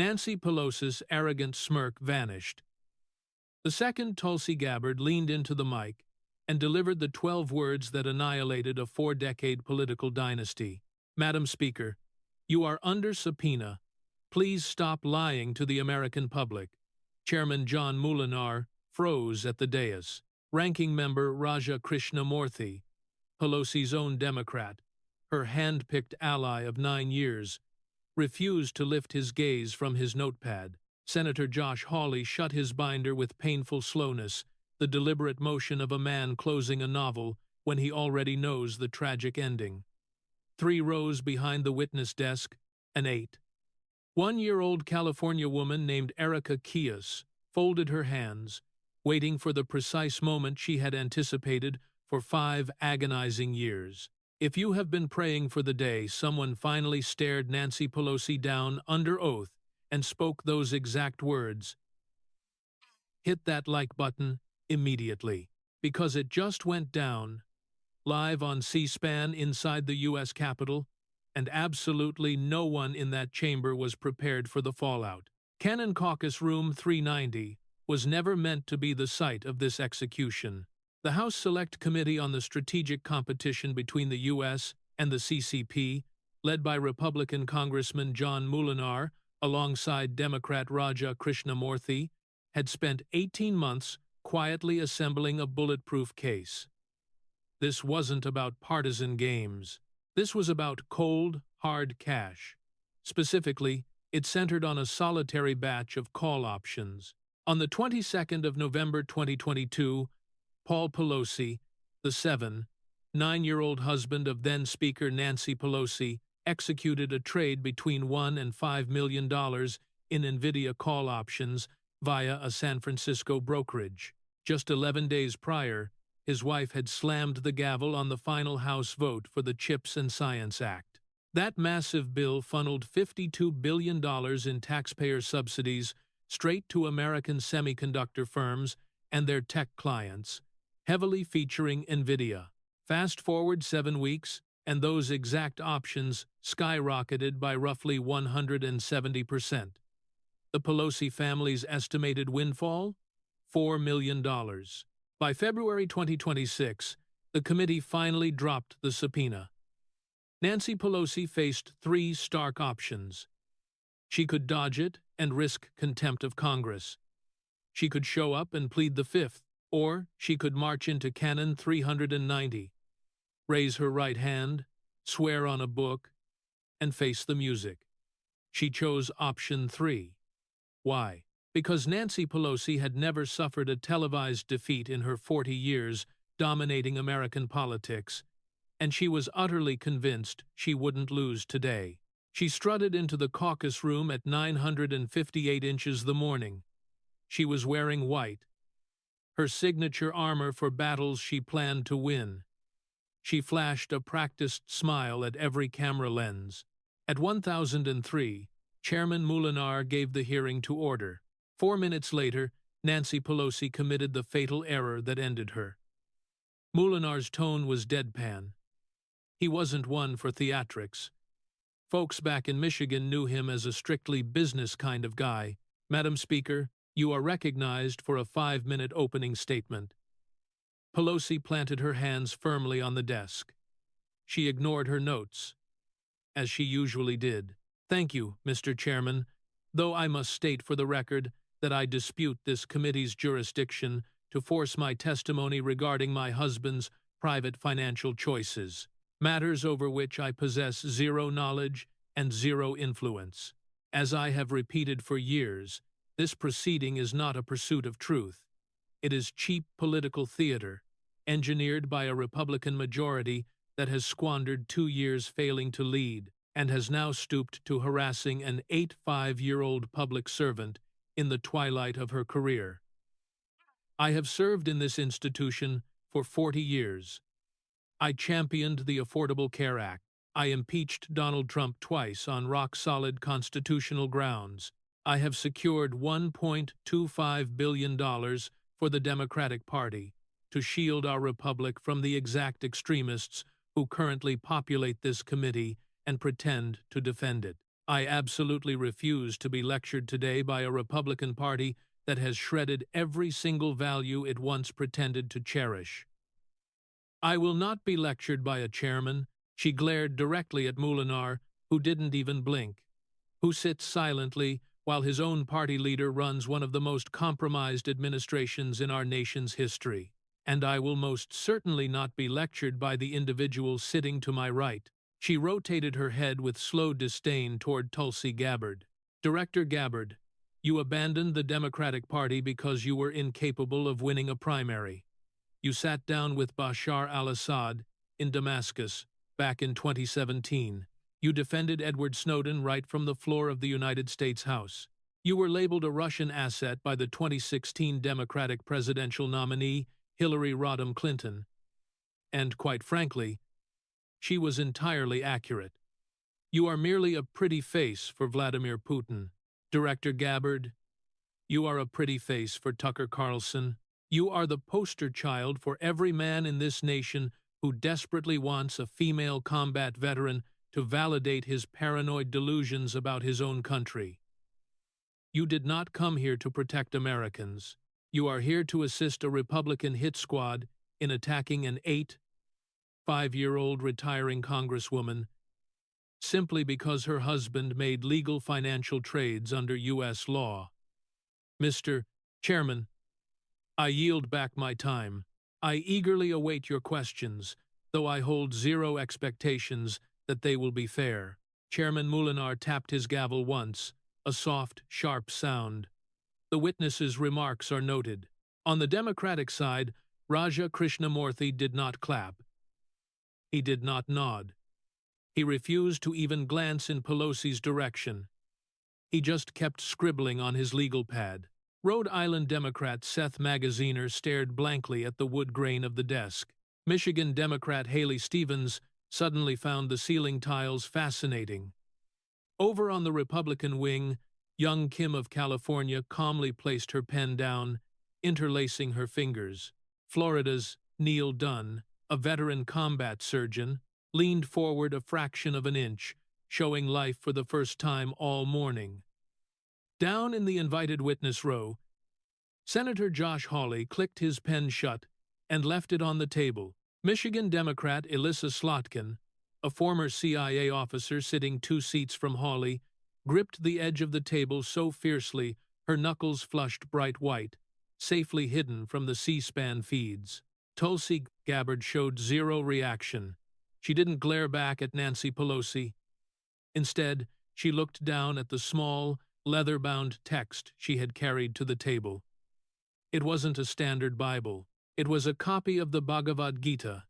Nancy Pelosi's arrogant smirk vanished. The second Tulsi Gabbard leaned into the mic and delivered the 12 words that annihilated a 4-decade political dynasty. Madam Speaker, you are under subpoena. Please stop lying to the American public. Chairman John Moolenaar froze at the dais. Ranking member Raja Krishnamoorthi, Pelosi's own Democrat, her hand-picked ally of 9 years, refused to lift his gaze from his notepad. Senator Josh Hawley shut his binder with painful slowness, the deliberate motion of a man closing a novel when he already knows the tragic ending. 3 rows behind the witness desk, an 8. 1-year-old California woman named Erica Kias folded her hands, waiting for the precise moment she had anticipated for 5 agonizing years. If you have been praying for the day someone finally stared Nancy Pelosi down under oath and spoke those exact words, hit that like button immediately, because it just went down, live on C-SPAN inside the U.S. Capitol, and absolutely no one in that chamber was prepared for the fallout. Cannon Caucus Room 390 was never meant to be the site of this execution. The House Select Committee on the Strategic Competition between the U.S. and the CCP, led by Republican Congressman John Moolenaar alongside Democrat Raja Krishnamoorthi, had spent 18 months quietly assembling a bulletproof case. This wasn't about partisan games. This was about cold, hard cash. Specifically, it centered on a solitary batch of call options. On the 22nd of November 2022, Paul Pelosi, the 9-year-old husband of then-Speaker Nancy Pelosi, executed a trade between $1 and $5 million in Nvidia call options via a San Francisco brokerage. Just 11 days prior, his wife had slammed the gavel on the final House vote for the CHIPS and Science Act. That massive bill funneled $52 billion in taxpayer subsidies straight to American semiconductor firms and their tech clients, heavily featuring Nvidia. Fast forward 7 weeks, and those exact options skyrocketed by roughly 170%. The Pelosi family's estimated windfall? $4 million. By February 2026, the committee finally dropped the subpoena. Nancy Pelosi faced 3 stark options. She could dodge it and risk contempt of Congress. She could show up and plead the 5th, or she could march into Canon 390, raise her right hand, swear on a book, and face the music. She chose option 3. Why? Because Nancy Pelosi had never suffered a televised defeat in her 40 years dominating American politics, and she was utterly convinced she wouldn't lose today. She strutted into the caucus room at 958 inches the morning. She was wearing white, her signature armor for battles she planned to win. She flashed a practiced smile at every camera lens. At 1003, Chairman Moolenaar gave the hearing to order. 4 minutes later, Nancy Pelosi committed the fatal error that ended her. Moolenaar's tone was deadpan. He wasn't one for theatrics. Folks back in Michigan knew him as a strictly business kind of guy. Madam Speaker, you are recognized for a 5-minute opening statement. Pelosi planted her hands firmly on the desk. She ignored her notes, as she usually did. Thank you, Mr. Chairman, though I must state for the record that I dispute this committee's jurisdiction to force my testimony regarding my husband's private financial choices, matters over which I possess zero knowledge and zero influence. As I have repeated for years, this proceeding is not a pursuit of truth. It is cheap political theater, engineered by a Republican majority that has squandered 2 years failing to lead and has now stooped to harassing an 85-year-old public servant in the twilight of her career. I have served in this institution for 40 years. I championed the Affordable Care Act. I impeached Donald Trump twice on rock-solid constitutional grounds. I have secured $1.25 billion for the Democratic Party to shield our republic from the exact extremists who currently populate this committee and pretend to defend it. I absolutely refuse to be lectured today by a Republican Party that has shredded every single value it once pretended to cherish. I will not be lectured by a chairman. She glared directly at Molinar, who didn't even blink, who sits silently while his own party leader runs one of the most compromised administrations in our nation's history. And I will most certainly not be lectured by the individual sitting to my right. She rotated her head with slow disdain toward Tulsi Gabbard. Director Gabbard, you abandoned the Democratic Party because you were incapable of winning a primary. You sat down with Bashar al-Assad in Damascus back in 2017. You defended Edward Snowden right from the floor of the United States House. You were labeled a Russian asset by the 2016 Democratic presidential nominee, Hillary Rodham Clinton. And quite frankly, she was entirely accurate. You are merely a pretty face for Vladimir Putin. Director Gabbard, you are a pretty face for Tucker Carlson. You are the poster child for every man in this nation who desperately wants a female combat veteran to validate his paranoid delusions about his own country. You did not come here to protect Americans. You are here to assist a Republican hit squad in attacking an 5-year-old retiring congresswoman simply because her husband made legal financial trades under U.S. law. Mr. Chairman, I yield back my time. I eagerly await your questions, though I hold zero expectations that they will be fair. Chairman Molinar tapped his gavel once, a soft, sharp sound. The witness's remarks are noted. On the Democratic side, Raja Krishnamoorthi did not clap. He did not nod. He refused to even glance in Pelosi's direction. He just kept scribbling on his legal pad. Rhode Island Democrat Seth Magaziner stared blankly at the wood grain of the desk. Michigan Democrat Haley Stevens suddenly found the ceiling tiles fascinating. Over on the Republican wing, young Kim of California calmly placed her pen down, interlacing her fingers. Florida's Neil Dunn, a veteran combat surgeon, leaned forward a fraction of an inch, showing life for the first time all morning. Down in the invited witness row, Senator Josh Hawley clicked his pen shut and left it on the table. Michigan Democrat Alyssa Slotkin, a former CIA officer sitting 2 seats from Hawley, gripped the edge of the table so fiercely her knuckles flushed bright white, safely hidden from the C-SPAN feeds. Tulsi Gabbard showed zero reaction. She didn't glare back at Nancy Pelosi. Instead, she looked down at the small, leather-bound text she had carried to the table. It wasn't a standard Bible. It was a copy of the Bhagavad Gita,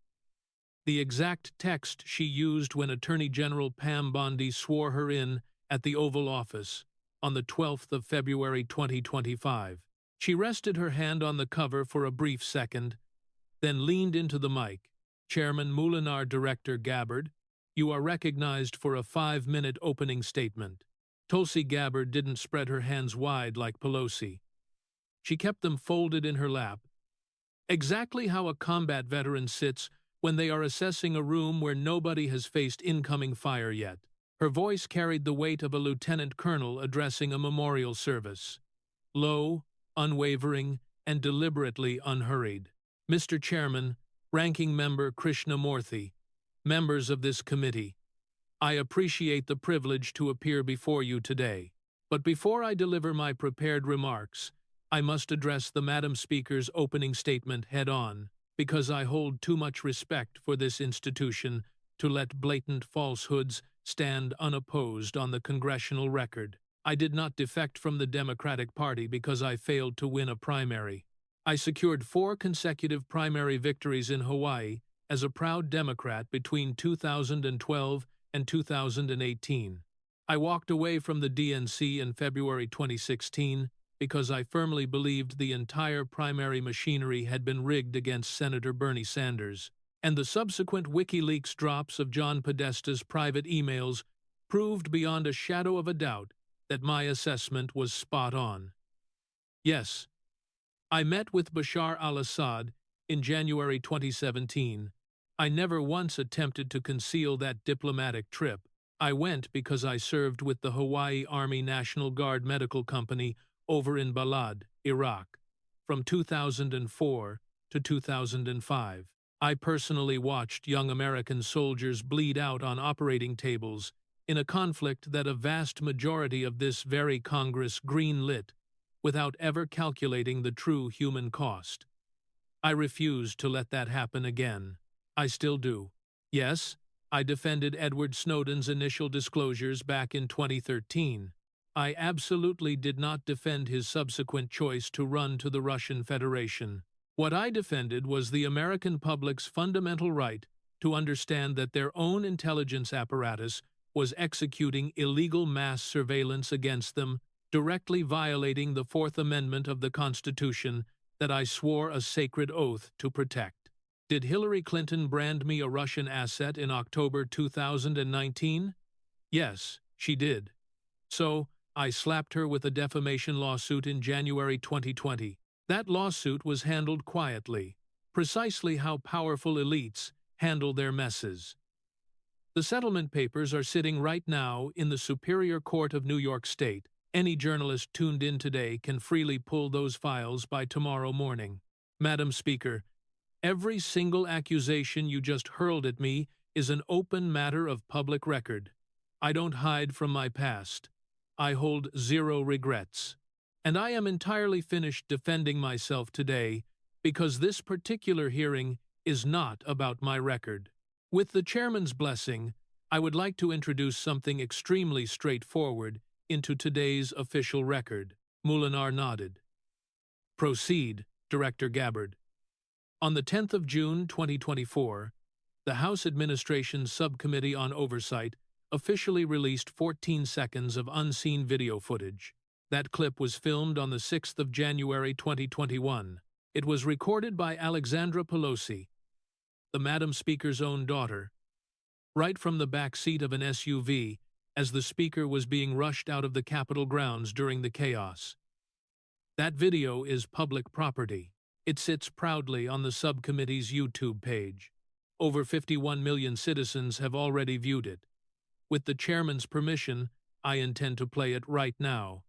the exact text she used when Attorney General Pam Bondi swore her in at the Oval Office on the 12th of February 2025. She rested her hand on the cover for a brief second, then leaned into the mic. Chairman Molinar, Director Gabbard, you are recognized for a 5-minute opening statement. Tulsi Gabbard didn't spread her hands wide like Pelosi. She kept them folded in her lap, exactly how a combat veteran sits when they are assessing a room where nobody has faced incoming fire yet. Her voice carried the weight of a lieutenant colonel addressing a memorial service. Low, unwavering, and deliberately unhurried. Mr. Chairman, Ranking Member Krishnamoorthi, members of this committee, I appreciate the privilege to appear before you today. But before I deliver my prepared remarks, I must address the Madam Speaker's opening statement head-on, because I hold too much respect for this institution to let blatant falsehoods stand unopposed on the congressional record. I did not defect from the Democratic Party because I failed to win a primary. I secured 4 consecutive primary victories in Hawaii as a proud Democrat between 2012 and 2018. I walked away from the DNC in February 2016 because I firmly believed the entire primary machinery had been rigged against Senator Bernie Sanders, and the subsequent WikiLeaks drops of John Podesta's private emails proved beyond a shadow of a doubt that my assessment was spot on. Yes, I met with Bashar al-Assad in January 2017. I never once attempted to conceal that diplomatic trip. I went because I served with the Hawaii Army National Guard Medical Company over in Balad, Iraq, from 2004 to 2005. I personally watched young American soldiers bleed out on operating tables in a conflict that a vast majority of this very Congress greenlit without ever calculating the true human cost. I refuse to let that happen again. I still do. Yes, I defended Edward Snowden's initial disclosures back in 2013. I absolutely did not defend his subsequent choice to run to the Russian Federation. What I defended was the American public's fundamental right to understand that their own intelligence apparatus was executing illegal mass surveillance against them, directly violating the Fourth Amendment of the Constitution that I swore a sacred oath to protect. Did Hillary Clinton brand me a Russian asset in October 2019? Yes, she did. So, I slapped her with a defamation lawsuit in January 2020. That lawsuit was handled quietly, precisely how powerful elites handle their messes. The settlement papers are sitting right now in the Superior Court of New York State. Any journalist tuned in today can freely pull those files by tomorrow morning. Madam Speaker, every single accusation you just hurled at me is an open matter of public record. I don't hide from my past. I hold zero regrets. And I am entirely finished defending myself today because this particular hearing is not about my record. With the chairman's blessing, I would like to introduce something extremely straightforward into today's official record. Molinar nodded. Proceed, Director Gabbard. On the 10th of June 2024, the House Administration's Subcommittee on Oversight officially released 14 seconds of unseen video footage. That clip was filmed on the 6th of January 2021. It was recorded by Alexandra Pelosi, the Madam Speaker's own daughter, right from the back seat of an SUV as the Speaker was being rushed out of the Capitol grounds during the chaos. That video is public property. It sits proudly on the subcommittee's YouTube page. Over 51 million citizens have already viewed it. With the chairman's permission, I intend to play it right now.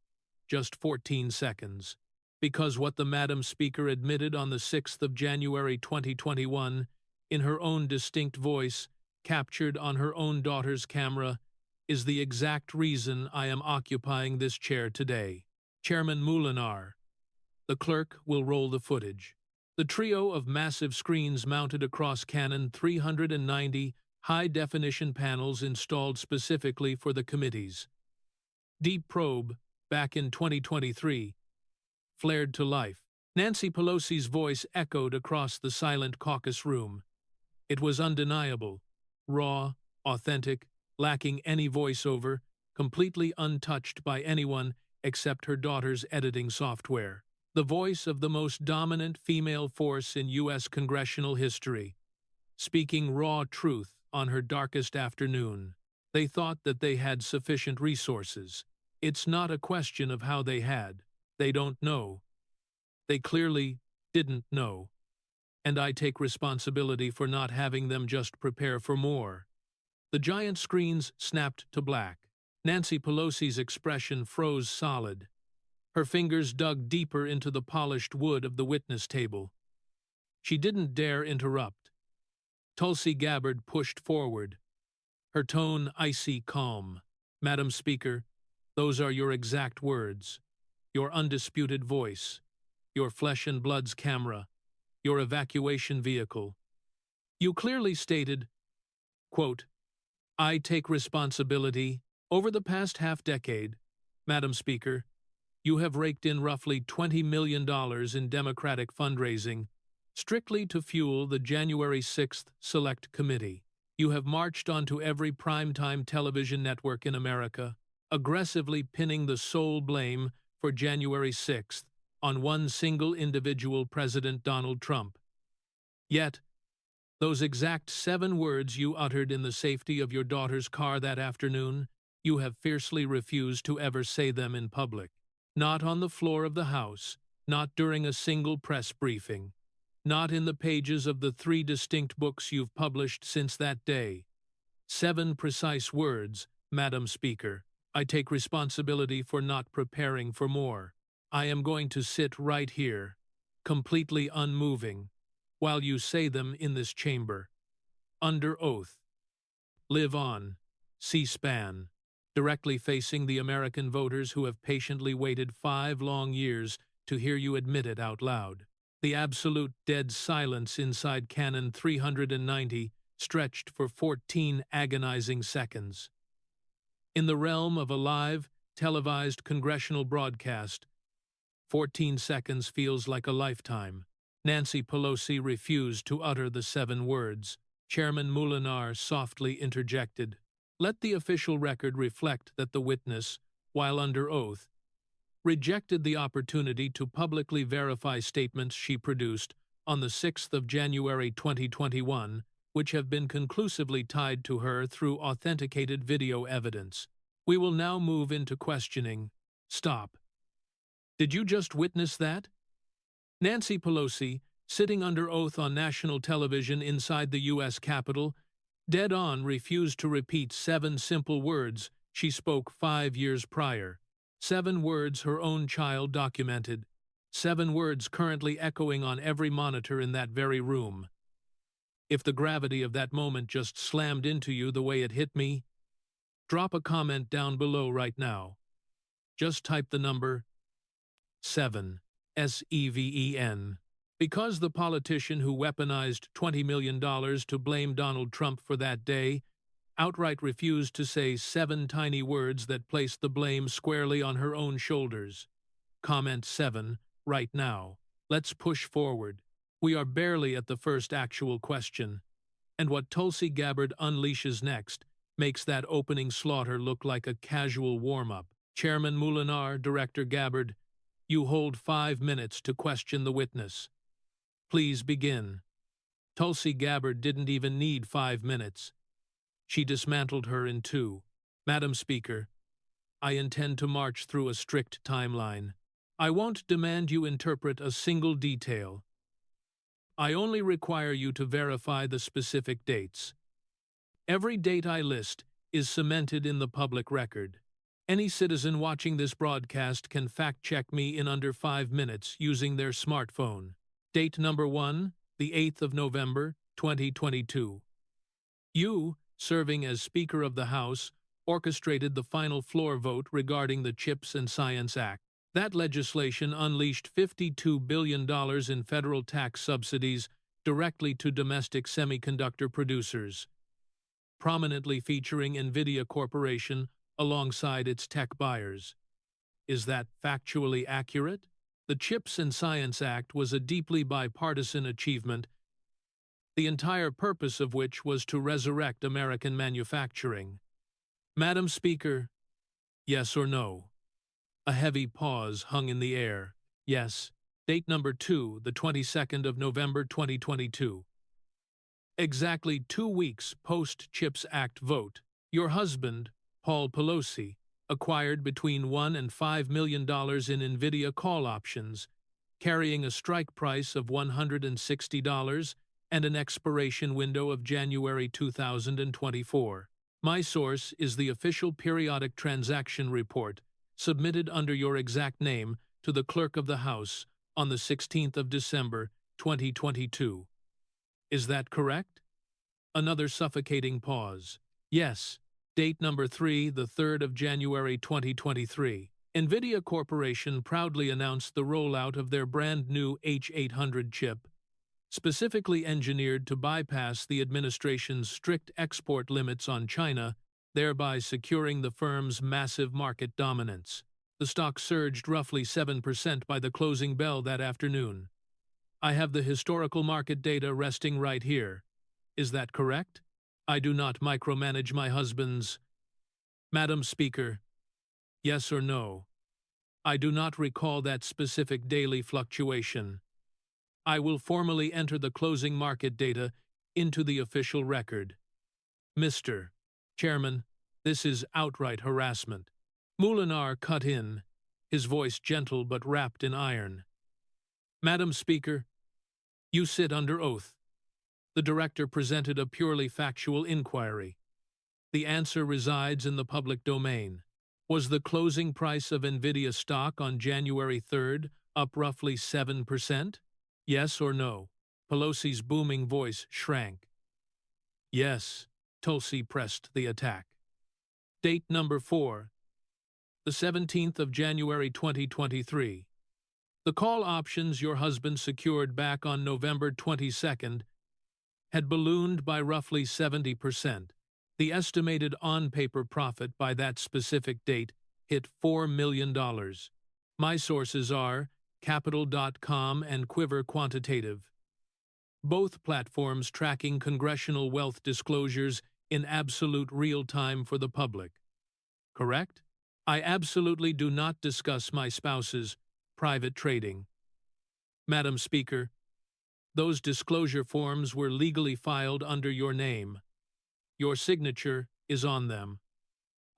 Just 14 seconds. Because what the Madam Speaker admitted on the 6th of January 2021, in her own distinct voice, captured on her own daughter's camera, is the exact reason I am occupying this chair today. Chairman Molinar. The clerk will roll the footage. The trio of massive screens mounted across Canon 390 high-definition panels installed specifically for the committees. Deep Probe, back in 2023, flared to life. Nancy Pelosi's voice echoed across the silent caucus room. It was undeniable, raw, authentic, lacking any voiceover, completely untouched by anyone except her daughter's editing software. The voice of the most dominant female force in U.S. congressional history, speaking raw truth on her darkest afternoon. They thought that they had sufficient resources. It's not a question of how they had. They don't know. They clearly didn't know. And I take responsibility for not having them just prepare for more. The giant screens snapped to black. Nancy Pelosi's expression froze solid. Her fingers dug deeper into the polished wood of the witness table. She didn't dare interrupt. Tulsi Gabbard pushed forward, her tone icy calm. Madam Speaker, those are your exact words, your undisputed voice, your flesh and blood's camera, your evacuation vehicle. You clearly stated, quote, I take responsibility. Over the past half-decade, Madam Speaker, you have raked in roughly $20 million in Democratic fundraising, strictly to fuel the January 6th Select Committee. You have marched onto every primetime television network in America, aggressively pinning the sole blame for January 6th on one single individual, President Donald Trump. Yet, those exact 7 words you uttered in the safety of your daughter's car that afternoon, you have fiercely refused to ever say them in public. Not on the floor of the House, not during a single press briefing, not in the pages of the 3 distinct books you've published since that day. 7 precise words Madam Speaker, I take responsibility for not preparing for more. I am going to sit right here, completely unmoving, while you say them in this chamber. Under oath. Live on. C-SPAN. Directly facing the American voters who have patiently waited 5 long years to hear you admit it out loud. The absolute dead silence inside Cannon 390 stretched for 14 agonizing seconds. In the realm of a live, televised congressional broadcast, 14 seconds feels like a lifetime. Nancy Pelosi refused to utter the 7 words. Chairman Molinar softly interjected. Let the official record reflect that the witness, while under oath, rejected the opportunity to publicly verify statements she produced on the 6th of January 2021, which have been conclusively tied to her through authenticated video evidence. We will now move into questioning. Stop. Did you just witness that? Nancy Pelosi, sitting under oath on national television inside the U.S. Capitol, dead-on refused to repeat 7 simple words she spoke 5 years prior. 7 words her own child documented. 7 words currently echoing on every monitor in that very room. If the gravity of that moment just slammed into you the way it hit me, drop a comment down below right now. Just type the number 7, S-E-V-E-N. Because the politician who weaponized $20 million to blame Donald Trump for that day outright refused to say 7 tiny words that placed the blame squarely on her own shoulders. Comment 7 right now. Let's push forward. We are barely at the first actual question, and what Tulsi Gabbard unleashes next makes that opening slaughter look like a casual warm-up. Chairman Molinar, Director Gabbard, you hold 5 minutes to question the witness. Please begin. Tulsi Gabbard didn't even need 5 minutes. She dismantled her in 2. Madam Speaker, I intend to march through a strict timeline. I won't demand you interpret a single detail. I only require you to verify the specific dates. Every date I list is cemented in the public record. Any citizen watching this broadcast can fact-check me in under 5 minutes using their smartphone. Date number 1, the 8th of November, 2022. You, serving as Speaker of the House, orchestrated the final floor vote regarding the CHIPS and Science Act. That legislation unleashed $52 billion in federal tax subsidies directly to domestic semiconductor producers, prominently featuring Nvidia Corporation alongside its tech buyers. Is that factually accurate? The CHIPS and Science Act was a deeply bipartisan achievement, the entire purpose of which was to resurrect American manufacturing. Madam Speaker, yes or no? A heavy pause hung in the air. Yes. Date number 2, the 22nd of November 2022. Exactly 2 weeks post-CHIPS Act vote, your husband, Paul Pelosi, acquired between $1 and $5 million in Nvidia call options, carrying a strike price of $160 and an expiration window of January 2024. My source is the official periodic transaction report submitted under your exact name to the Clerk of the House on the 16th of December, 2022. Is that correct? Another suffocating pause. Yes. Date number 3, the 3rd of January 2023. Nvidia Corporation proudly announced the rollout of their brand new H800 chip, specifically engineered to bypass the administration's strict export limits on China, thereby securing the firm's massive market dominance. The stock surged roughly 7% by the closing bell that afternoon. I have the historical market data resting right here. Is that correct? I do not micromanage my husband's. Madam Speaker, yes or no? I do not recall that specific daily fluctuation. I will formally enter the closing market data into the official record. Mr. Chairman, this is outright harassment. Molinar cut in, his voice gentle but wrapped in iron. Madam Speaker, you sit under oath. The director presented a purely factual inquiry. The answer resides in the public domain. Was the closing price of Nvidia stock on January 3rd up roughly 7%? Yes or no? Pelosi's booming voice shrank. Yes, Tulsi pressed the attack. Date number 4, the 17th of January 2023. The call options your husband secured back on November 22nd had ballooned by roughly 70%. The estimated on-paper profit by that specific date hit $4 million. My sources are Capital.com and Quiver Quantitative, both platforms tracking congressional wealth disclosures in absolute real time for the public. Correct? I absolutely do not discuss my spouse's private trading. Madam Speaker, those disclosure forms were legally filed under your name. Your signature is on them.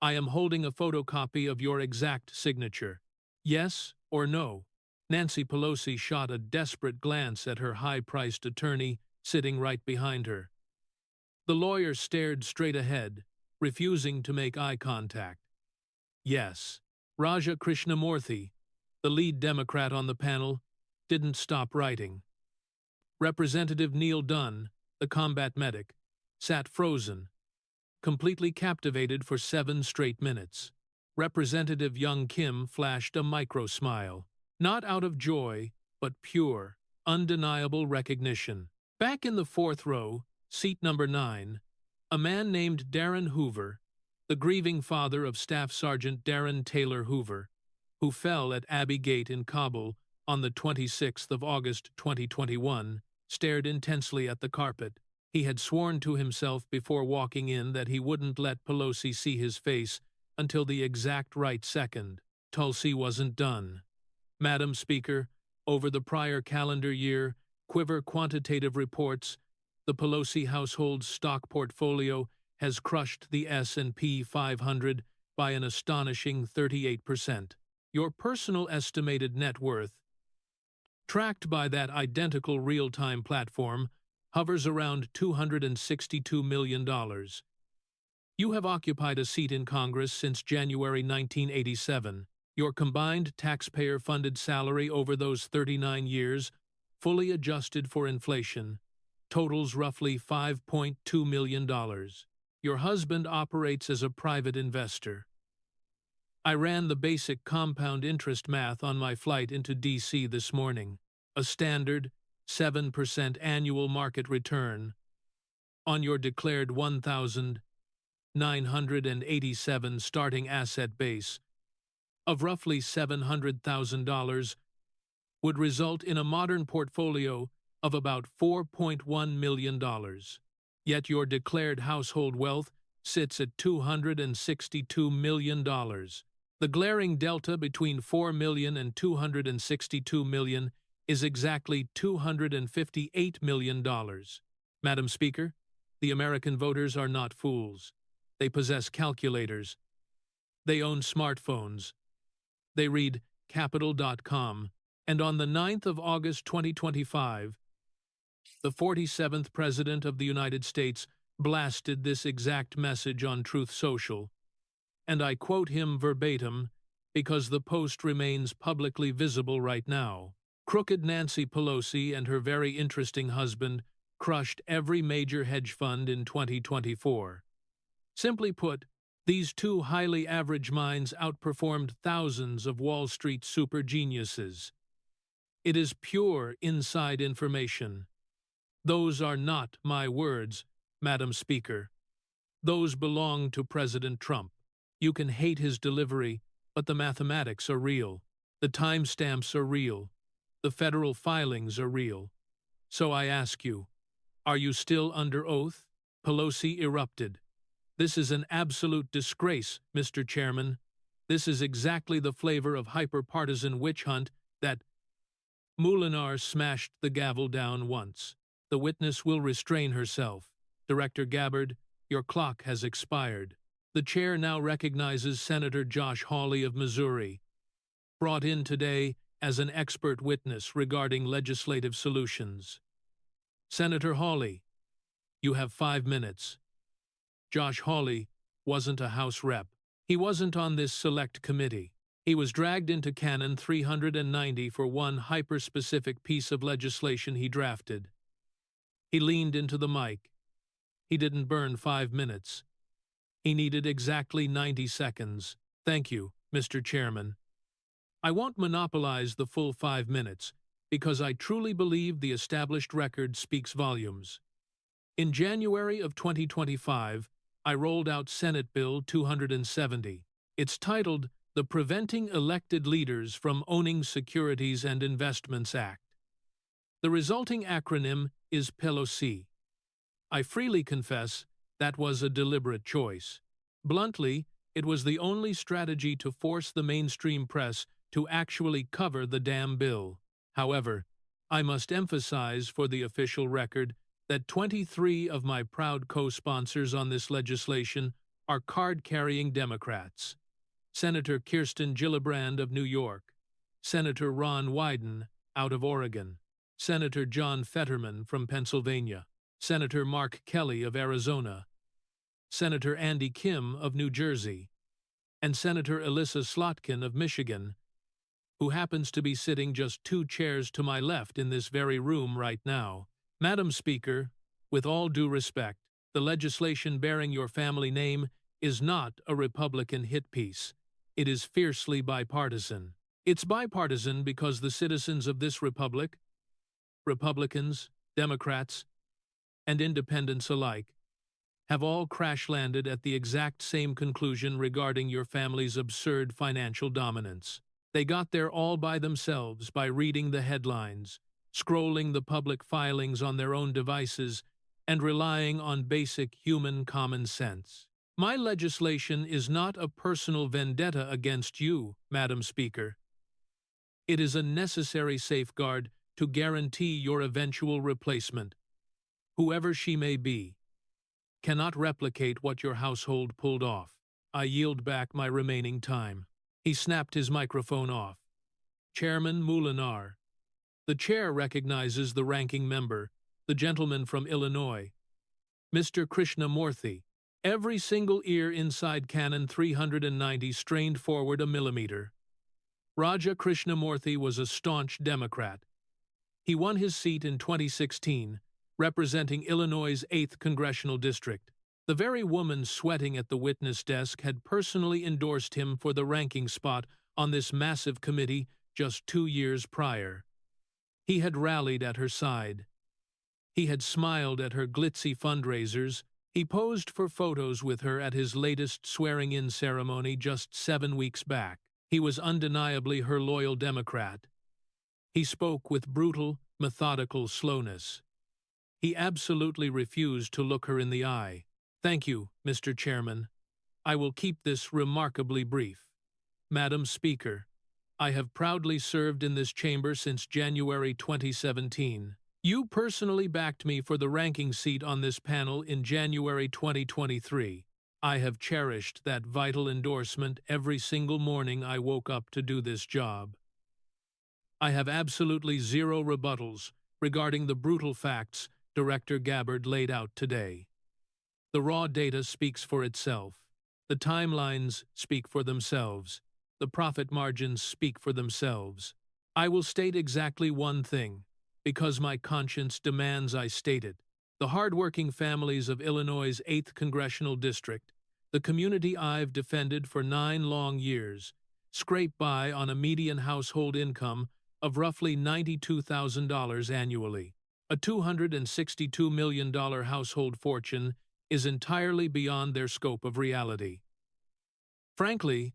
I am holding a photocopy of your exact signature. Yes or no? Nancy Pelosi shot a desperate glance at her high-priced attorney sitting right behind her. The lawyer stared straight ahead, refusing to make eye contact. Yes. Raja Krishnamoorthi, the lead Democrat on the panel, didn't stop writing. Representative Neil Dunn, the combat medic, sat frozen, completely captivated for 7 straight minutes. Representative Young Kim flashed a micro-smile, not out of joy, but pure, undeniable recognition. Back in the 4th row, seat number 9, a man named Darren Hoover, the grieving father of Staff Sergeant Darren Taylor Hoover, who fell at Abbey Gate in Kabul on the 26th of August 2021, stared intensely at the carpet. He had sworn to himself before walking in that he wouldn't let Pelosi see his face until the exact right second. Tulsi wasn't done. Madam Speaker, over the prior calendar year, Quiver Quantitative reports, the Pelosi household's stock portfolio has crushed the S&P 500 by an astonishing 38%. Your personal estimated net worth, tracked by that identical real-time platform, hovers around $262 million. You have occupied a seat in Congress since January 1987. Your combined taxpayer-funded salary over those 39 years, fully adjusted for inflation, totals roughly $5.2 million. Your husband operates as a private investor. I ran the basic compound interest math on my flight into D.C. this morning. A standard 7% annual market return on your declared $1,987 starting asset base of roughly $700,000 would result in a modern portfolio of about $4.1 million. Yet your declared household wealth sits at $262 million. The glaring delta between $4 million and $262 million is exactly $258 million. Madam Speaker, the American voters are not fools. They possess calculators. They own smartphones. They read Capital.com. And on the 9th of August 2025, the 47th President of the United States blasted this exact message on Truth Social, and I quote him verbatim because the post remains publicly visible right now. Crooked Nancy Pelosi and her very interesting husband crushed every major hedge fund in 2024. Simply put, these two highly average minds outperformed thousands of Wall Street super geniuses. It is pure inside information. Those are not my words, Madam Speaker. Those belong to President Trump. You can hate his delivery, but the mathematics are real. The timestamps are real. The federal filings are real. So I ask you, are you still under oath? Pelosi erupted. This is an absolute disgrace, Mr. Chairman. This is exactly the flavor of hyper-partisan witch hunt that Moulinar smashed the gavel down once. The witness will restrain herself. Director Gabbard, your clock has expired. The chair now recognizes Senator Josh Hawley of Missouri, brought in today as an expert witness regarding legislative solutions. Senator Hawley, you have 5 minutes. Josh Hawley, wasn't a House rep. He wasn't on this select committee. He was dragged into Canon 390 for one hyper-specific piece of legislation he drafted. He leaned into the mic. He didn't burn 5 minutes. He needed exactly 90 seconds. Thank you, Mr. Chairman. I won't monopolize the full 5 minutes, because I truly believe the established record speaks volumes. In January of 2025, I rolled out Senate Bill 270. It's titled the Preventing Elected Leaders from Owning Securities and Investments Act. The resulting acronym is Pelosi. I freely confess that was a deliberate choice. Bluntly, it was the only strategy to force the mainstream press to actually cover the damn bill. However, I must emphasize for the official record that 23 of my proud co-sponsors on this legislation are card-carrying Democrats. Senator Kirsten Gillibrand of New York, Senator Ron Wyden out of Oregon, Senator John Fetterman from Pennsylvania, Senator Mark Kelly of Arizona, Senator Andy Kim of New Jersey, and Senator Alyssa Slotkin of Michigan, who happens to be sitting just 2 chairs to my left in this very room right now. Madam Speaker, with all due respect, the legislation bearing your family name is not a Republican hit piece. It is fiercely bipartisan. It's bipartisan because the citizens of this republic, Republicans, Democrats, and independents alike, have all crash-landed at the exact same conclusion regarding your family's absurd financial dominance. They got there all by themselves by reading the headlines, scrolling the public filings on their own devices, and relying on basic human common sense. My legislation is not a personal vendetta against you, Madam Speaker. It is a necessary safeguard to guarantee your eventual replacement, whoever she may be, cannot replicate what your household pulled off. I yield back my remaining time. He snapped his microphone off. Chairman Moulinar. The chair recognizes the ranking member, the gentleman from Illinois, Mr. Krishnamoorthi. Every single ear inside Canon 390 strained forward a millimeter. Raja Krishnamoorthi was a staunch Democrat. He won his seat in 2016, representing Illinois' 8th Congressional District. The very woman sweating at the witness desk had personally endorsed him for the ranking spot on this massive committee just 2 years prior. He had rallied at her side. He had smiled at her glitzy fundraisers. He posed for photos with her at his latest swearing-in ceremony just 7 weeks back. He was undeniably her loyal Democrat. He spoke with brutal, methodical slowness. He absolutely refused to look her in the eye. Thank you, Mr. Chairman. I will keep this remarkably brief. Madam Speaker, I have proudly served in this chamber since January 2017. You personally backed me for the ranking seat on this panel in January 2023. I have cherished that vital endorsement every single morning I woke up to do this job. I have absolutely zero rebuttals regarding the brutal facts Director Gabbard laid out today. The raw data speaks for itself. The timelines speak for themselves. The profit margins speak for themselves. I will state exactly one thing, because my conscience demands I state it. The hard-working families of Illinois' 8th Congressional District, the community I've defended for 9 long years, scrape by on a median household income of roughly $92,000 annually. A $262 million household fortune is entirely beyond their scope of reality. Frankly,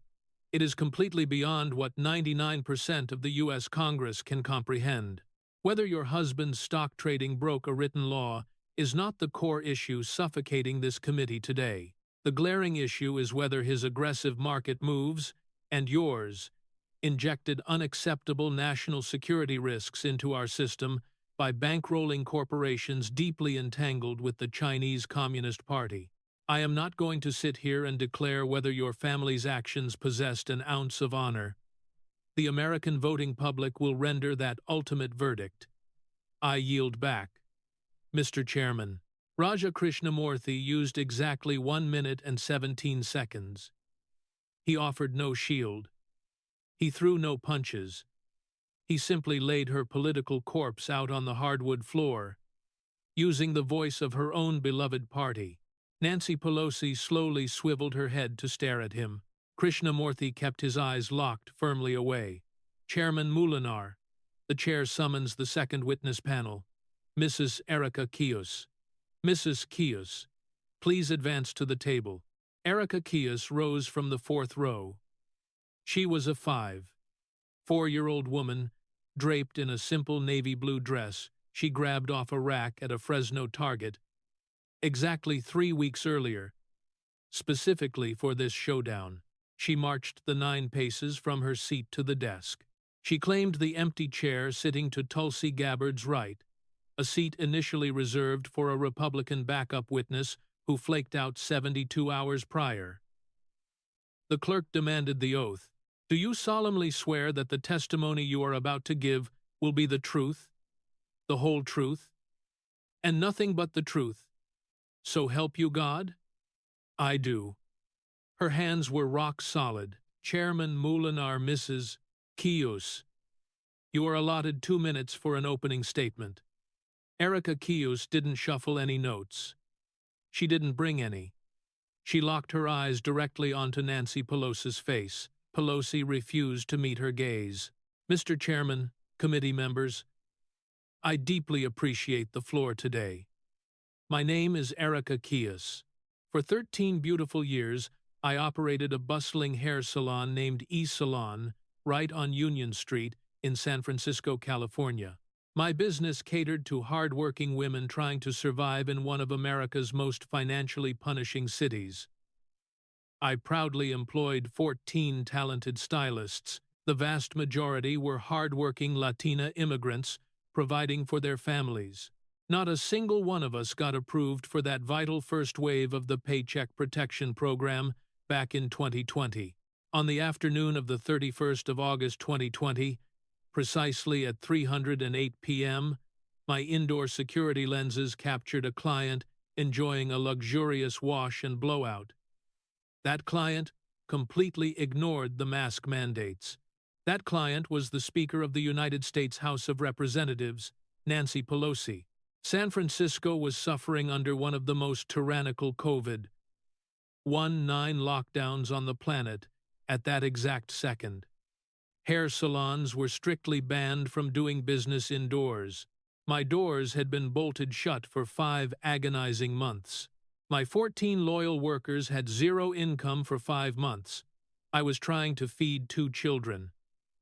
it is completely beyond what 99% of the U.S. Congress can comprehend. Whether your husband's stock trading broke a written law is not the core issue suffocating this committee today. The glaring issue is whether his aggressive market moves, and yours, injected unacceptable national security risks into our system by bankrolling corporations deeply entangled with the Chinese Communist Party. I am not going to sit here and declare whether your family's actions possessed an ounce of honor. The American voting public will render that ultimate verdict. I yield back. Mr. Chairman. Raja Krishnamoorthi used exactly 1 minute and 17 seconds. He offered no shield. He threw no punches. He simply laid her political corpse out on the hardwood floor, using the voice of her own beloved party. Nancy Pelosi slowly swiveled her head to stare at him. Krishnamoorthi kept his eyes locked firmly away. Chairman Moolinar, the chair summons the second witness panel. Mrs. Erica Kius. Mrs. Kius, please advance to the table. Erica Kius rose from the fourth row. She was a 4-year-old woman, draped in a simple navy blue dress she grabbed off a rack at a Fresno Target exactly 3 weeks earlier. Specifically for this showdown, she marched the 9 paces from her seat to the desk. She claimed the empty chair sitting to Tulsi Gabbard's right, a seat initially reserved for a Republican backup witness who flaked out 72 hours prior. The clerk demanded the oath. Do you solemnly swear that the testimony you are about to give will be the truth, the whole truth, and nothing but the truth? So help you God? I do. Her hands were rock solid. Chairman Moolinar, Mrs. Kius, you are allotted 2 minutes for an opening statement. Erica Kius didn't shuffle any notes. She didn't bring any. She locked her eyes directly onto Nancy Pelosi's face. Pelosi refused to meet her gaze. Mr. Chairman, committee members, I deeply appreciate the floor today. My name is Erica Kius. For 13 beautiful years, I operated a bustling hair salon named E-Salon right on Union Street in San Francisco, California. My business catered to hard-working women trying to survive in one of America's most financially punishing cities. I proudly employed 14 talented stylists. The vast majority were hard-working Latina immigrants providing for their families. Not a single one of us got approved for that vital first wave of the Paycheck Protection Program back in 2020. On the afternoon of the 31st of August 2020, precisely at 3:08 p.m., my indoor security lenses captured a client enjoying a luxurious wash and blowout. That client completely ignored the mask mandates. That client was the Speaker of the United States House of Representatives, Nancy Pelosi. San Francisco was suffering under one of the most tyrannical COVID-19 lockdowns on the planet at that exact second. Hair salons were strictly banned from doing business indoors. My doors had been bolted shut for 5 agonizing months. My 14 loyal workers had 0 income for 5 months. I was trying to feed 2 children.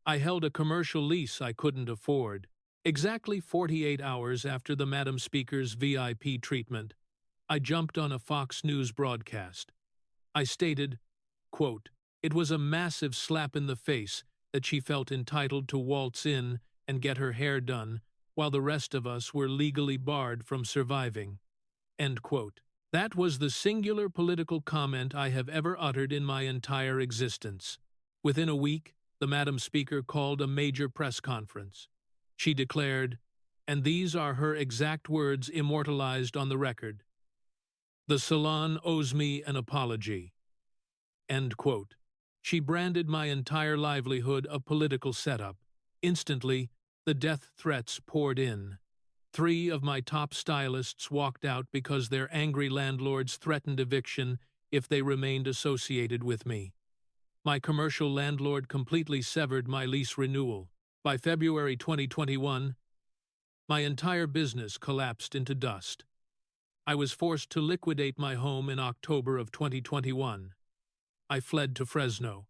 I held a commercial lease I couldn't afford. Exactly 48 hours after the Madam Speaker's VIP treatment, I jumped on a Fox News broadcast. I stated, quote, it was a massive slap in the face that she felt entitled to waltz in and get her hair done while the rest of us were legally barred from surviving. End quote. That was the singular political comment I have ever uttered in my entire existence. Within a week, the Madam Speaker called a major press conference. She declared, and these are her exact words immortalized on the record, "The salon owes me an apology." End quote. She branded my entire livelihood a political setup. Instantly, the death threats poured in. 3 of my top stylists walked out because their angry landlords threatened eviction if they remained associated with me. My commercial landlord completely severed my lease renewal. By February 2021, my entire business collapsed into dust. I was forced to liquidate my home in October of 2021. I fled to Fresno.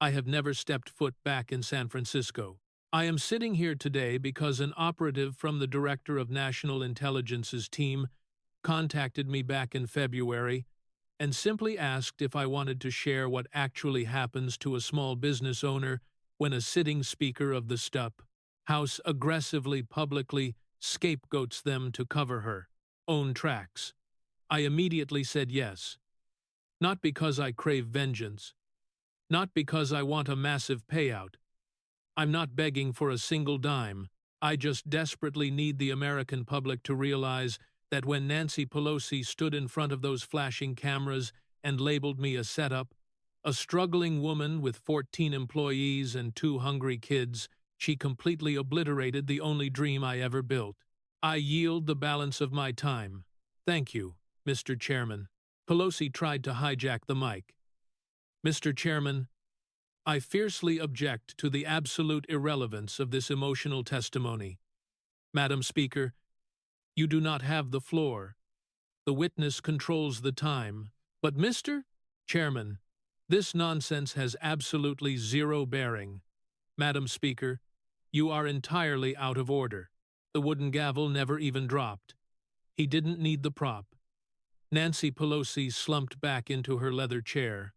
I have never stepped foot back in San Francisco. I am sitting here today because an operative from the Director of National Intelligence's team contacted me back in February and simply asked if I wanted to share what actually happens to a small business owner when a sitting Speaker of the STUP House aggressively publicly scapegoats them to cover her own tracks. I immediately said yes. Not because I crave vengeance. Not because I want a massive payout. I'm not begging for a single dime. I just desperately need the American public to realize that when Nancy Pelosi stood in front of those flashing cameras and labeled me a setup, a struggling woman with 14 employees and 2 hungry kids, she completely obliterated the only dream I ever built. I yield the balance of my time. Thank you, Mr. Chairman. Pelosi tried to hijack the mic. Mr. Chairman, I fiercely object to the absolute irrelevance of this emotional testimony. Madam Speaker, you do not have the floor. The witness controls the time. But Mr. Chairman, this nonsense has absolutely zero bearing. Madam Speaker, you are entirely out of order. The wooden gavel never even dropped. He didn't need the prop. Nancy Pelosi slumped back into her leather chair.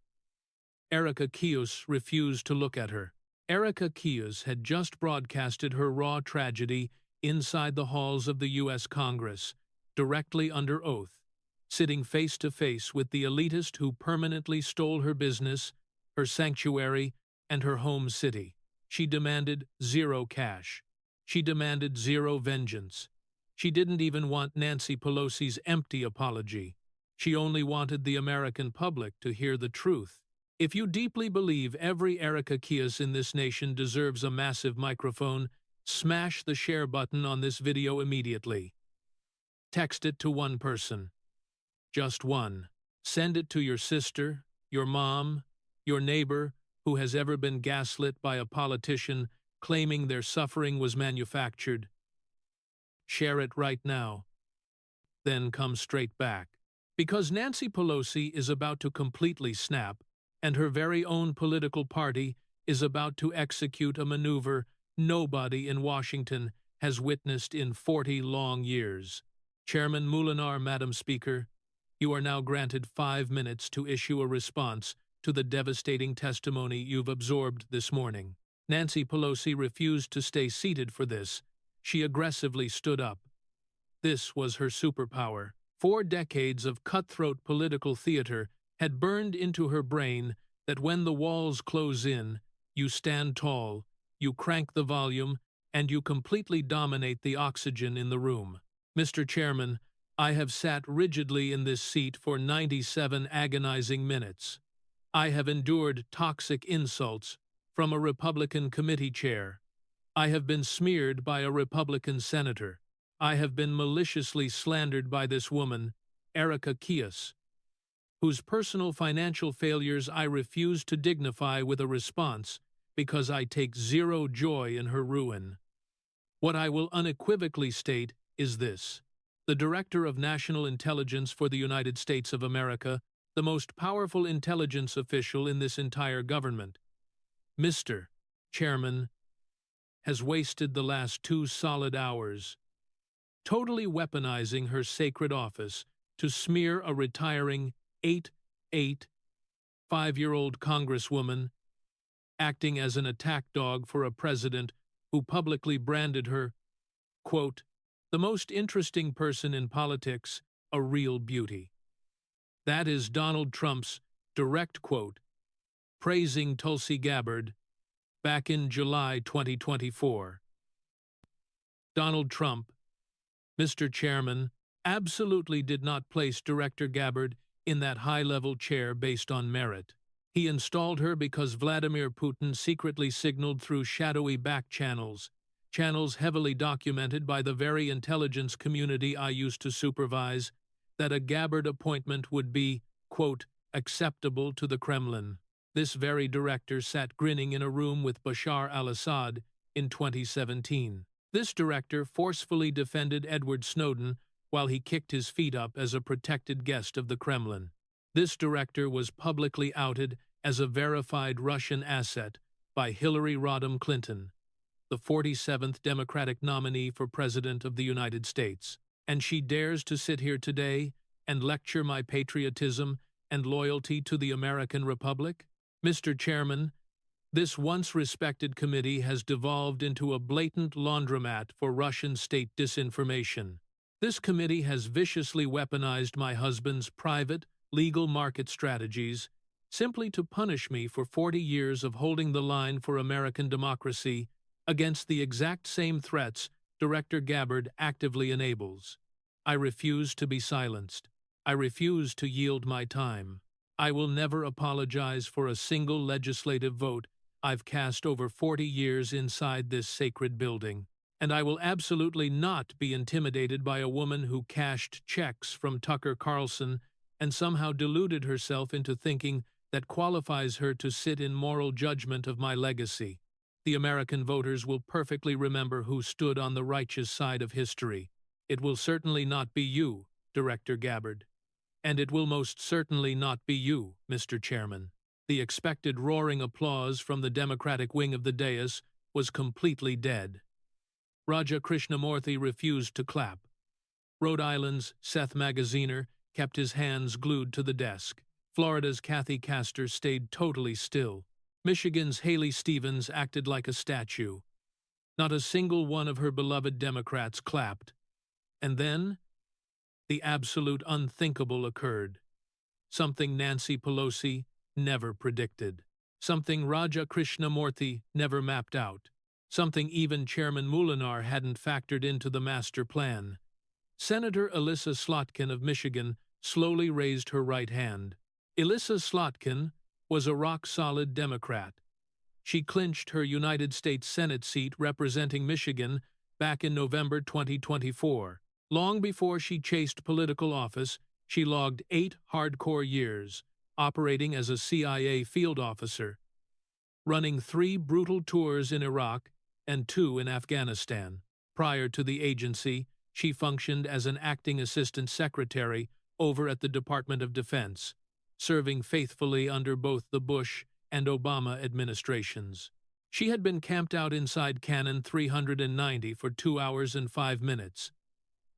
Erica Kius refused to look at her. Erica Kius had just broadcasted her raw tragedy inside the halls of the U.S. Congress, directly under oath, sitting face to face with the elitist who permanently stole her business, her sanctuary, and her home city. She demanded zero cash. She demanded zero vengeance. She didn't even want Nancy Pelosi's empty apology. She only wanted the American public to hear the truth. If you deeply believe every Erica Kius in this nation deserves a massive microphone, smash the share button on this video immediately. Text it to one person. Just one. Send it to your sister, your mom, your neighbor who has ever been gaslit by a politician claiming their suffering was manufactured. Share it right now. Then come straight back. Because Nancy Pelosi is about to completely snap, and her very own political party is about to execute a maneuver nobody in Washington has witnessed in 40 long years. Chairman Molinar, Madam Speaker, you are now granted 5 minutes to issue a response to the devastating testimony you've absorbed this morning. Nancy Pelosi refused to stay seated for this. She aggressively stood up. This was her superpower. 4 decades of cutthroat political theater had burned into her brain that when the walls close in, you stand tall, you crank the volume, and you completely dominate the oxygen in the room. Mr. Chairman, I have sat rigidly in this seat for 97 agonizing minutes. I have endured toxic insults from a Republican committee chair. I have been smeared by a Republican senator. I have been maliciously slandered by this woman, Erica Kius, whose personal financial failures I refuse to dignify with a response because I take zero joy in her ruin. What I will unequivocally state is this. The Director of National Intelligence for the United States of America, the most powerful intelligence official in this entire government, Mr. Chairman, has wasted the last 2 solid hours, totally weaponizing her sacred office to smear a retiring 5-year-old congresswoman, acting as an attack dog for a president who publicly branded her, quote, the most interesting person in politics, a real beauty. That is Donald Trump's direct quote, praising Tulsi Gabbard back in July 2024. Donald Trump, Mr. Chairman, absolutely did not place Director Gabbard in that high-level chair based on merit. He installed her because Vladimir Putin secretly signaled through shadowy back channels heavily documented by the very intelligence community I used to supervise, that a Gabbard appointment would be, quote, acceptable to the Kremlin. This very director sat grinning in a room with Bashar al-Assad in 2017. This director forcefully defended Edward Snowden while he kicked his feet up as a protected guest of the Kremlin. This director was publicly outed as a verified Russian asset by Hillary Rodham Clinton, the 47th Democratic nominee for President of the United States. And she dares to sit here today and lecture my patriotism and loyalty to the American Republic? Mr. Chairman, this once respected committee has devolved into a blatant laundromat for Russian state disinformation. This committee has viciously weaponized my husband's private, legal market strategies simply to punish me for 40 years of holding the line for American democracy against the exact same threats Director Gabbard actively enables. I refuse to be silenced. I refuse to yield my time. I will never apologize for a single legislative vote I've cast over 40 years inside this sacred building. And I will absolutely not be intimidated by a woman who cashed checks from Tucker Carlson and somehow deluded herself into thinking that qualifies her to sit in moral judgment of my legacy. The American voters will perfectly remember who stood on the righteous side of history. It will certainly not be you, Director Gabbard. And it will most certainly not be you, Mr. Chairman. The expected roaring applause from the Democratic wing of the dais was completely dead. Raja Krishnamoorthi refused to clap. Rhode Island's Seth Magaziner kept his hands glued to the desk. Florida's Kathy Castor stayed totally still. Michigan's Haley Stevens acted like a statue. Not a single one of her beloved Democrats clapped. And then, the absolute unthinkable occurred. Something Nancy Pelosi never predicted. Something Raja Krishnamoorthi never mapped out. Something even Chairman Molinar hadn't factored into the master plan. Senator Alyssa Slotkin of Michigan slowly raised her right hand. Alyssa Slotkin was a rock-solid Democrat. She clinched her United States Senate seat representing Michigan back in November 2024. Long before she chased political office, she logged 8 hardcore years, operating as a CIA field officer, running 3 brutal tours in Iraq and 2 in Afghanistan. Prior to the agency, she functioned as an acting assistant secretary over at the Department of Defense, serving faithfully under both the Bush and Obama administrations. She had been camped out inside Cannon 390 for 2 hours and 5 minutes.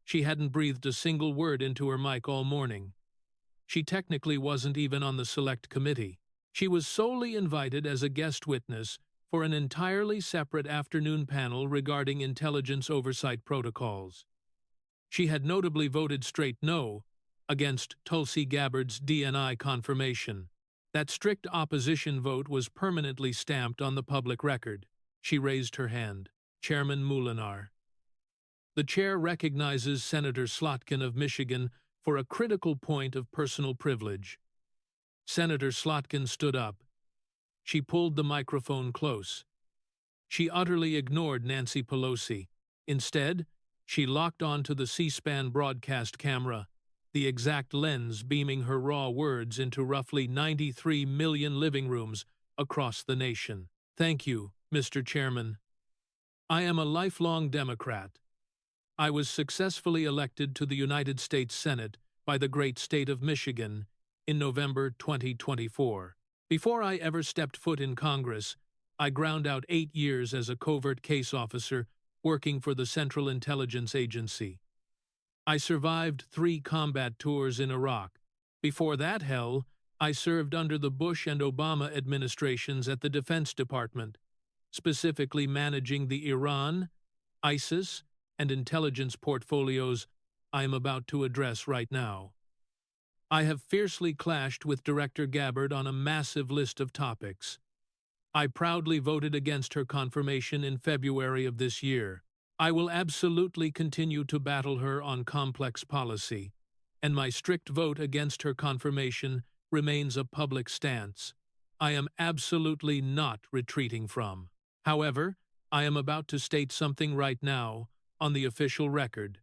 She hadn't breathed a single word into her mic all morning. She technically wasn't even on the select committee. She was solely invited as a guest witness for an entirely separate afternoon panel regarding intelligence oversight protocols. She had notably voted straight no against Tulsi Gabbard's DNI confirmation. That strict opposition vote was permanently stamped on the public record. She raised her hand. Chairman Molinar. The chair recognizes Senator Slotkin of Michigan for a critical point of personal privilege. Senator Slotkin stood up. She pulled the microphone close. She utterly ignored Nancy Pelosi. Instead, she locked onto the C-SPAN broadcast camera, the exact lens beaming her raw words into roughly 93 million living rooms across the nation. Thank you, Mr. Chairman. I am a lifelong Democrat. I was successfully elected to the United States Senate by the great state of Michigan in November 2024. Before I ever stepped foot in Congress, I ground out 8 years as a covert case officer working for the Central Intelligence Agency. I survived 3 combat tours in Iraq. Before that hell, I served under the Bush and Obama administrations at the Defense Department, specifically managing the Iran, ISIS, and intelligence portfolios I am about to address right now. I have fiercely clashed with Director Gabbard on a massive list of topics. I proudly voted against her confirmation in February of this year. I will absolutely continue to battle her on complex policy, and my strict vote against her confirmation remains a public stance I am absolutely not retreating from. However, I am about to state something right now on the official record,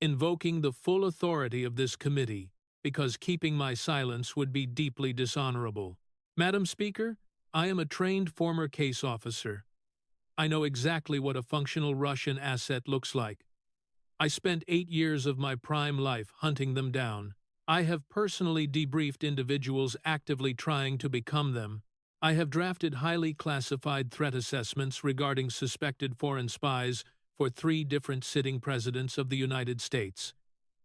invoking the full authority of this committee, because keeping my silence would be deeply dishonorable. Madam Speaker, I am a trained former case officer. I know exactly what a functional Russian asset looks like. I spent 8 years of my prime life hunting them down. I have personally debriefed individuals actively trying to become them. I have drafted highly classified threat assessments regarding suspected foreign spies for 3 different sitting presidents of the United States.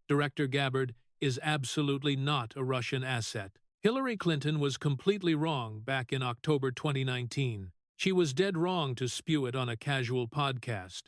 Director Gabbard is absolutely not a Russian asset. Hillary Clinton was completely wrong back in October 2019. She was dead wrong to spew it on a casual podcast.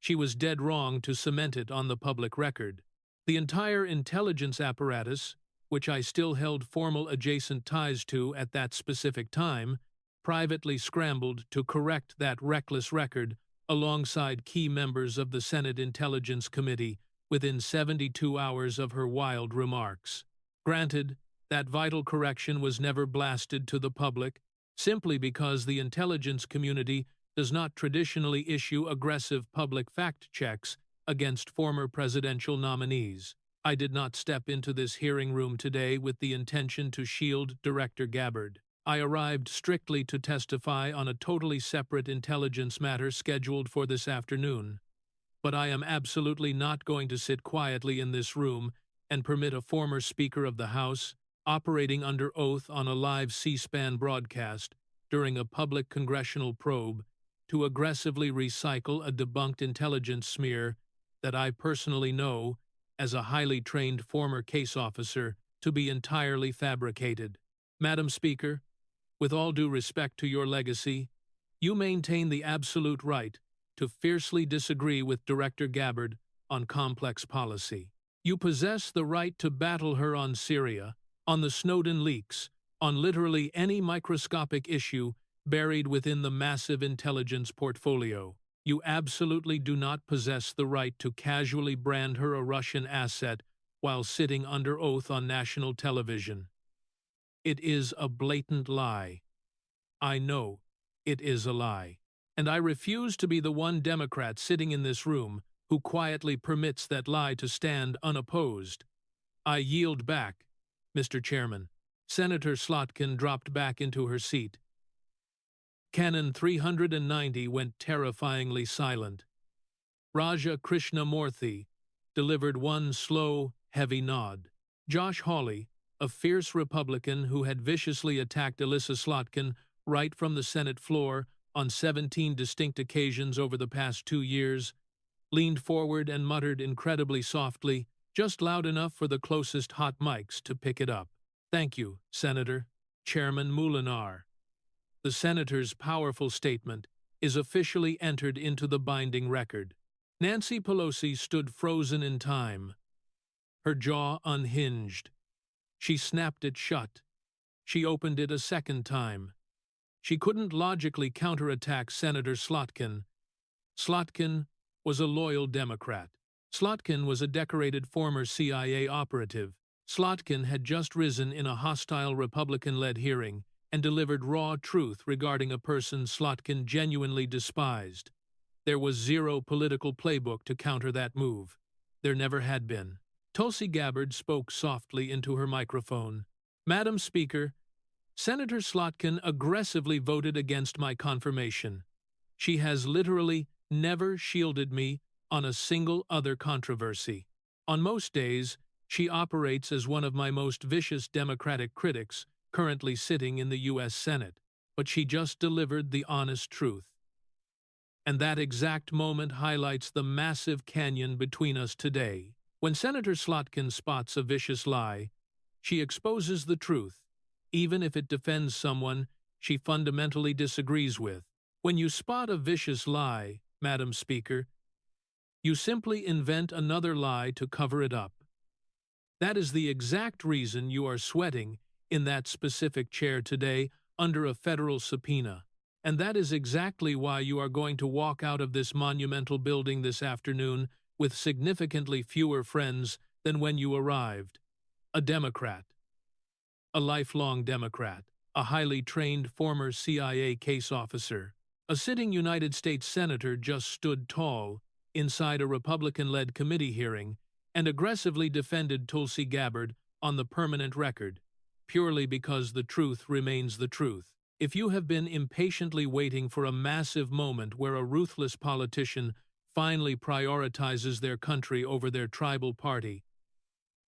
She was dead wrong to cement it on the public record. The entire intelligence apparatus, which I still held formal adjacent ties to at that specific time, privately scrambled to correct that reckless record alongside key members of the Senate Intelligence Committee within 72 hours of her wild remarks. Granted, that vital correction was never blasted to the public, simply because the intelligence community does not traditionally issue aggressive public fact checks against former presidential nominees. I did not step into this hearing room today with the intention to shield Director Gabbard. I arrived strictly to testify on a totally separate intelligence matter scheduled for this afternoon. But I am absolutely not going to sit quietly in this room and permit a former Speaker of the House, operating under oath on a live C-SPAN broadcast during a public congressional probe, to aggressively recycle a debunked intelligence smear that I personally know, as a highly trained former case officer, to be entirely fabricated. Madam Speaker, with all due respect to your legacy, you maintain the absolute right to fiercely disagree with Director Gabbard on complex policy. You possess the right to battle her on Syria, on the Snowden leaks, on literally any microscopic issue buried within the massive intelligence portfolio. You absolutely do not possess the right to casually brand her a Russian asset while sitting under oath on national television. It is a blatant lie. I know it is a lie. And I refuse to be the one Democrat sitting in this room who quietly permits that lie to stand unopposed. I yield back, Mr. Chairman. Senator Slotkin dropped back into her seat. Cannon 390 went terrifyingly silent. Raja Krishnamoorthi delivered one slow, heavy nod. Josh Hawley, a fierce Republican who had viciously attacked Alyssa Slotkin right from the Senate floor on 17 distinct occasions over the past 2 years, leaned forward and muttered incredibly softly, just loud enough for the closest hot mics to pick it up. "Thank you, Senator." Chairman Molinar. The senator's powerful statement is officially entered into the binding record. Nancy Pelosi stood frozen in time, her jaw unhinged. She snapped it shut. She opened it a second time. She couldn't logically counterattack Senator Slotkin. Slotkin was a loyal Democrat. Slotkin was a decorated former CIA operative. Slotkin had just risen in a hostile Republican-led hearing and delivered raw truth regarding a person Slotkin genuinely despised. There was zero political playbook to counter that move. There never had been. Tulsi Gabbard spoke softly into her microphone. "Madam Speaker, Senator Slotkin aggressively voted against my confirmation. She has literally never shielded me on a single other controversy. On most days, she operates as one of my most vicious Democratic critics, currently sitting in the U.S. Senate, but she just delivered the honest truth. And that exact moment highlights the massive canyon between us today. When Senator Slotkin spots a vicious lie, she exposes the truth, even if it defends someone she fundamentally disagrees with. When you spot a vicious lie, Madam Speaker, you simply invent another lie to cover it up. That is the exact reason you are sweating in that specific chair today under a federal subpoena, and that is exactly why you are going to walk out of this monumental building this afternoon with significantly fewer friends than when you arrived. A Democrat. A lifelong Democrat. A highly trained former CIA case officer. A sitting United States Senator just stood tall inside a Republican-led committee hearing and aggressively defended Tulsi Gabbard on the permanent record, purely because the truth remains the truth. If you have been impatiently waiting for a massive moment where a ruthless politician finally prioritizes their country over their tribal party,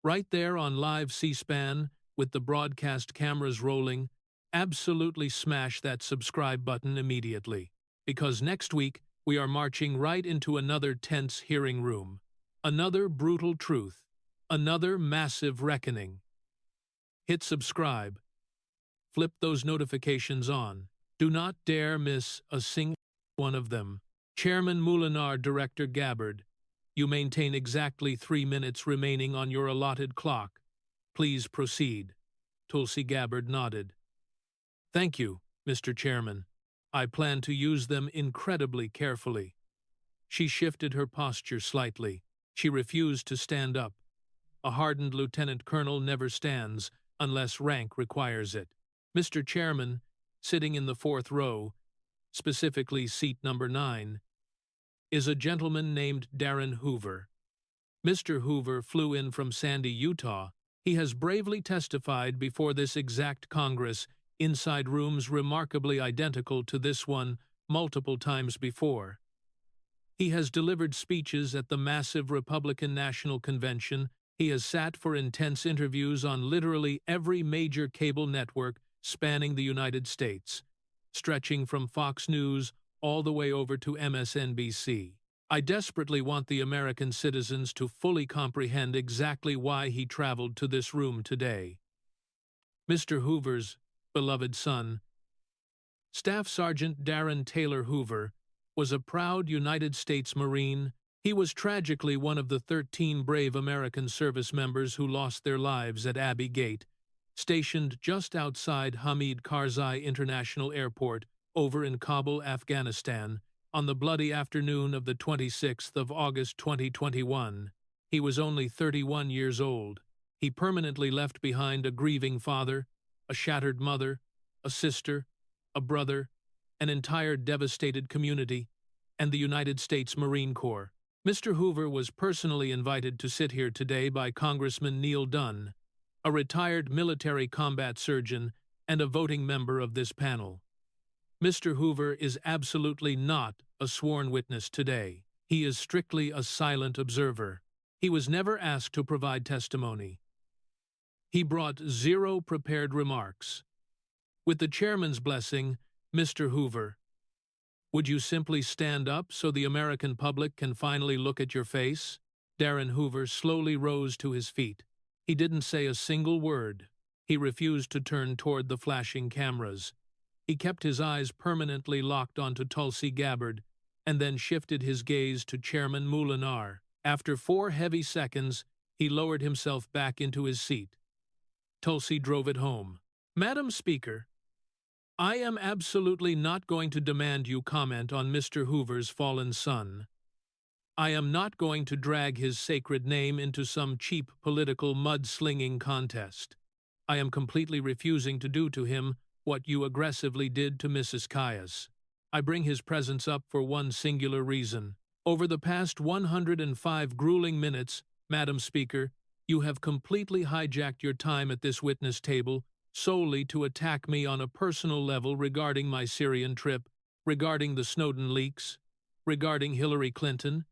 right there on live C-SPAN with the broadcast cameras rolling, absolutely smash that subscribe button immediately, because next week we are marching right into another tense hearing room, another brutal truth, another massive reckoning. Hit subscribe. Flip those notifications on. Do not dare miss a single one of them. Chairman Molinar, Director Gabbard, you maintain exactly 3 minutes remaining on your allotted clock. Please proceed. Tulsi Gabbard nodded. Thank you, Mr. Chairman. I plan to use them incredibly carefully. She shifted her posture slightly. She refused to stand up. A hardened lieutenant colonel never stands unless rank requires it. Mr. Chairman, sitting in the fourth row, specifically seat number 9, is a gentleman named Darren Hoover. Mr. Hoover flew in from Sandy, Utah. He has bravely testified before this exact Congress inside rooms remarkably identical to this one multiple times before. He has delivered speeches at the massive Republican National Convention. He has sat for intense interviews on literally every major cable network spanning the United States, stretching from Fox News all the way over to MSNBC. I desperately want the American citizens to fully comprehend exactly why he traveled to this room today. Mr. Hoover's beloved son, Staff Sergeant Darren Taylor Hoover, was a proud United States Marine. He was tragically one of the 13 brave American service members who lost their lives at Abbey Gate, stationed just outside Hamid Karzai International Airport over in Kabul, Afghanistan, on the bloody afternoon of the 26th of August 2021. He was only 31 years old. He permanently left behind a grieving father, a shattered mother, a sister, a brother, an entire devastated community, and the United States Marine Corps. Mr. Hoover was personally invited to sit here today by Congressman Neil Dunn, a retired military combat surgeon and a voting member of this panel. Mr. Hoover is absolutely not a sworn witness today. He is strictly a silent observer. He was never asked to provide testimony. He brought 0 prepared remarks. With the chairman's blessing, Mr. Hoover, would you simply stand up so the American public can finally look at your face? Darren Hoover slowly rose to his feet. He didn't say a single word. He refused to turn toward the flashing cameras. He kept his eyes permanently locked onto Tulsi Gabbard and then shifted his gaze to Chairman Moulinar. After 4 heavy seconds, he lowered himself back into his seat. Tulsi drove it home. Madam Speaker, I am absolutely not going to demand you comment on Mr. Hoover's fallen son. I am not going to drag his sacred name into some cheap political mud-slinging contest. I am completely refusing to do to him what you aggressively did to Mrs. Caius. I bring his presence up for one singular reason. Over the past 105 grueling minutes, Madam Speaker, you have completely hijacked your time at this witness table solely to attack me on a personal level regarding my Syrian trip, regarding the Snowden leaks, regarding Hillary Clinton.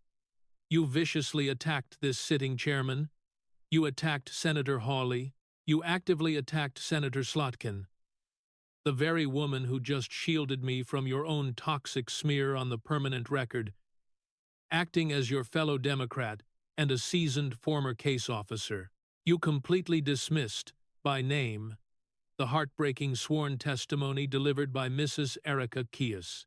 You viciously attacked this sitting chairman. You attacked Senator Hawley. You actively attacked Senator Slotkin, the very woman who just shielded me from your own toxic smear on the permanent record, acting as your fellow Democrat and a seasoned former case officer. You completely dismissed, by name, the heartbreaking sworn testimony delivered by Mrs. Erica Kies.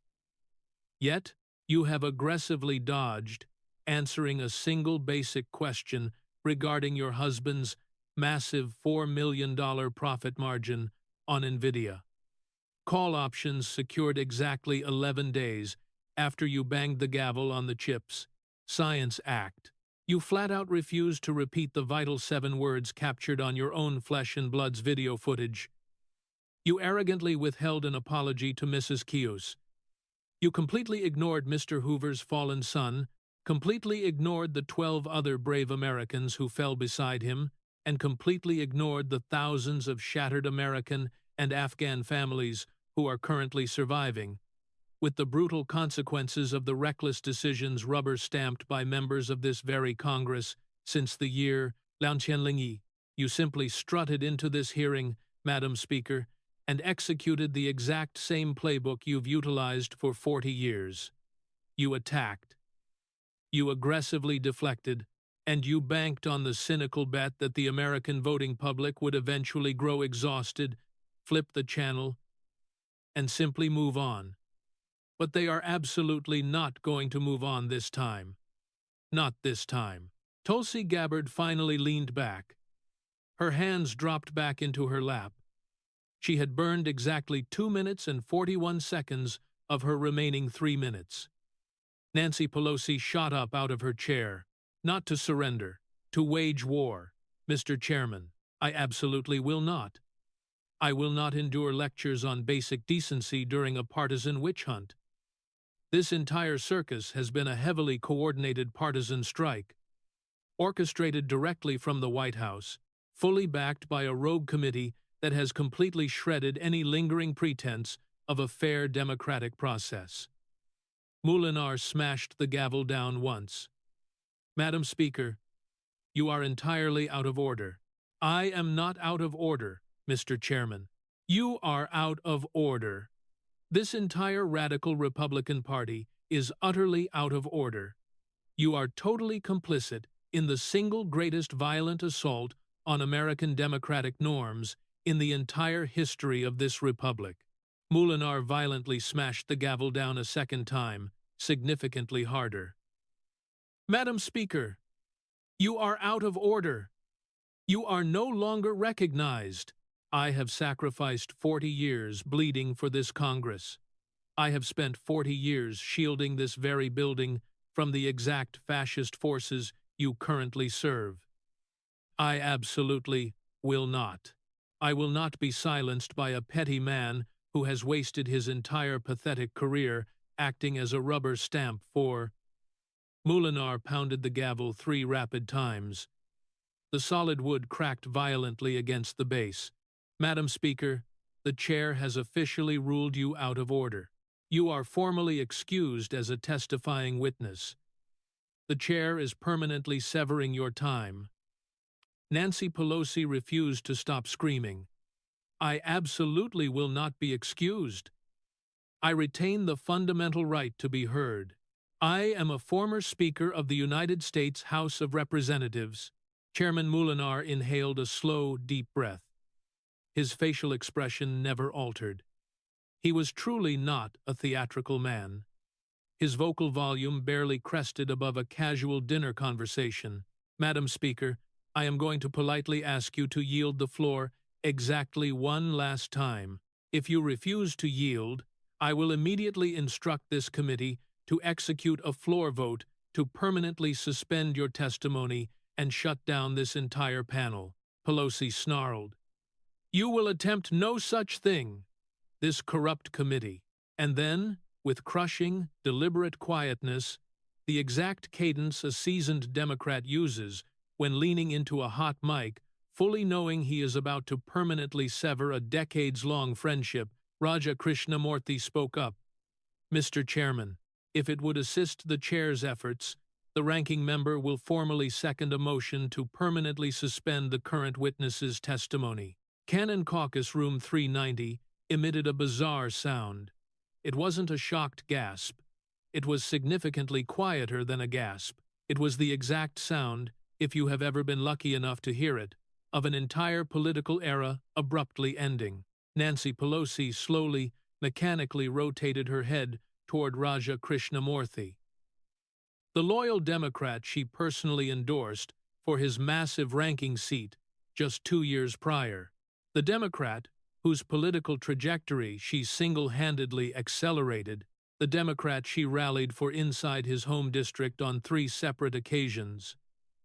Yet, you have aggressively dodged answering a single basic question regarding your husband's massive $4 million profit margin on Nvidia. Call options secured exactly 11 days after you banged the gavel on the CHIPS Science Act. You flat-out refused to repeat the vital 7 words captured on your own flesh and blood's video footage. You arrogantly withheld an apology to Mrs. Kies. You completely ignored Mr. Hoover's fallen son, completely ignored the 12 other brave Americans who fell beside him, and completely ignored the thousands of shattered American and Afghan families who are currently surviving, with the brutal consequences of the reckless decisions rubber-stamped by members of this very Congress since the year 2000. You simply strutted into this hearing, Madam Speaker, and executed the exact same playbook you've utilized for 40 years. You attacked. You aggressively deflected, and you banked on the cynical bet that the American voting public would eventually grow exhausted, flip the channel, and simply move on. But they are absolutely not going to move on this time. Not this time. Tulsi Gabbard finally leaned back. Her hands dropped back into her lap. She had burned exactly 2 minutes and 41 seconds of her remaining 3 minutes. Nancy Pelosi shot up out of her chair. Not to surrender, to wage war. Mr. Chairman, I absolutely will not. I will not endure lectures on basic decency during a partisan witch hunt. This entire circus has been a heavily coordinated partisan strike, orchestrated directly from the White House, fully backed by a rogue committee that has completely shredded any lingering pretense of a fair democratic process. Moulinar smashed the gavel down once. Madam Speaker, you are entirely out of order. I am not out of order, Mr. Chairman. You are out of order. This entire radical Republican Party is utterly out of order. You are totally complicit in the single greatest violent assault on American democratic norms in the entire history of this republic. Moulinar violently smashed the gavel down a second time, significantly harder. Madam Speaker, you are out of order. You are no longer recognized. I have sacrificed 40 years bleeding for this Congress. I have spent 40 years shielding this very building from the exact fascist forces you currently serve. I absolutely will not. I will not be silenced by a petty man who has wasted his entire pathetic career acting as a rubber stamp for... Moulinar pounded the gavel 3 rapid times. The solid wood cracked violently against the base. Madam Speaker, the chair has officially ruled you out of order. You are formally excused as a testifying witness. The chair is permanently severing your time. Nancy Pelosi refused to stop screaming. I absolutely will not be excused. I retain the fundamental right to be heard. I am a former Speaker of the United States House of Representatives. Chairman Moulinar inhaled a slow, deep breath. His facial expression never altered. He was truly not a theatrical man. His vocal volume barely crested above a casual dinner conversation. Madam Speaker, I am going to politely ask you to yield the floor exactly one last time. If you refuse to yield, I will immediately instruct this committee to execute a floor vote to permanently suspend your testimony and shut down this entire panel. Pelosi snarled. You will attempt no such thing. This corrupt committee. And then, with crushing, deliberate quietness, the exact cadence a seasoned Democrat uses when leaning into a hot mic, fully knowing he is about to permanently sever a decades-long friendship, Raja Krishnamoorthi spoke up. Mr. Chairman, if it would assist the chair's efforts, the ranking member will formally second a motion to permanently suspend the current witness's testimony. Cannon Caucus Room 390 emitted a bizarre sound. It wasn't a shocked gasp. It was significantly quieter than a gasp. It was the exact sound, if you have ever been lucky enough to hear it, of an entire political era abruptly ending. Nancy Pelosi slowly, mechanically rotated her head toward Raja Krishnamoorthi. The loyal Democrat she personally endorsed for his massive ranking seat just 2 years prior. The Democrat whose political trajectory she single-handedly accelerated, the Democrat she rallied for inside his home district on 3 separate occasions,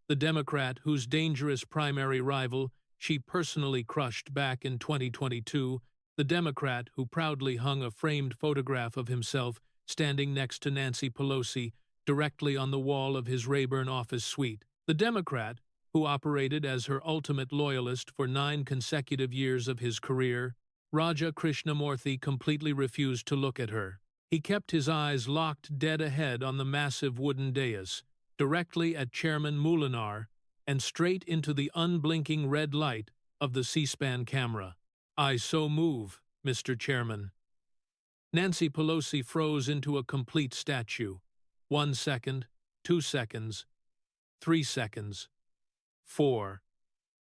the Democrat whose dangerous primary rival she personally crushed back in 2022, the Democrat who proudly hung a framed photograph of himself standing next to Nancy Pelosi directly on the wall of his Rayburn office suite, the Democrat who operated as her ultimate loyalist for 9 consecutive years of his career, Raja Krishnamoorthi completely refused to look at her. He kept his eyes locked dead ahead on the massive wooden dais, directly at Chairman Moulinar, and straight into the unblinking red light of the C-SPAN camera. I so move, Mr. Chairman. Nancy Pelosi froze into a complete statue. 1 second, 2 seconds, 3 seconds. 4.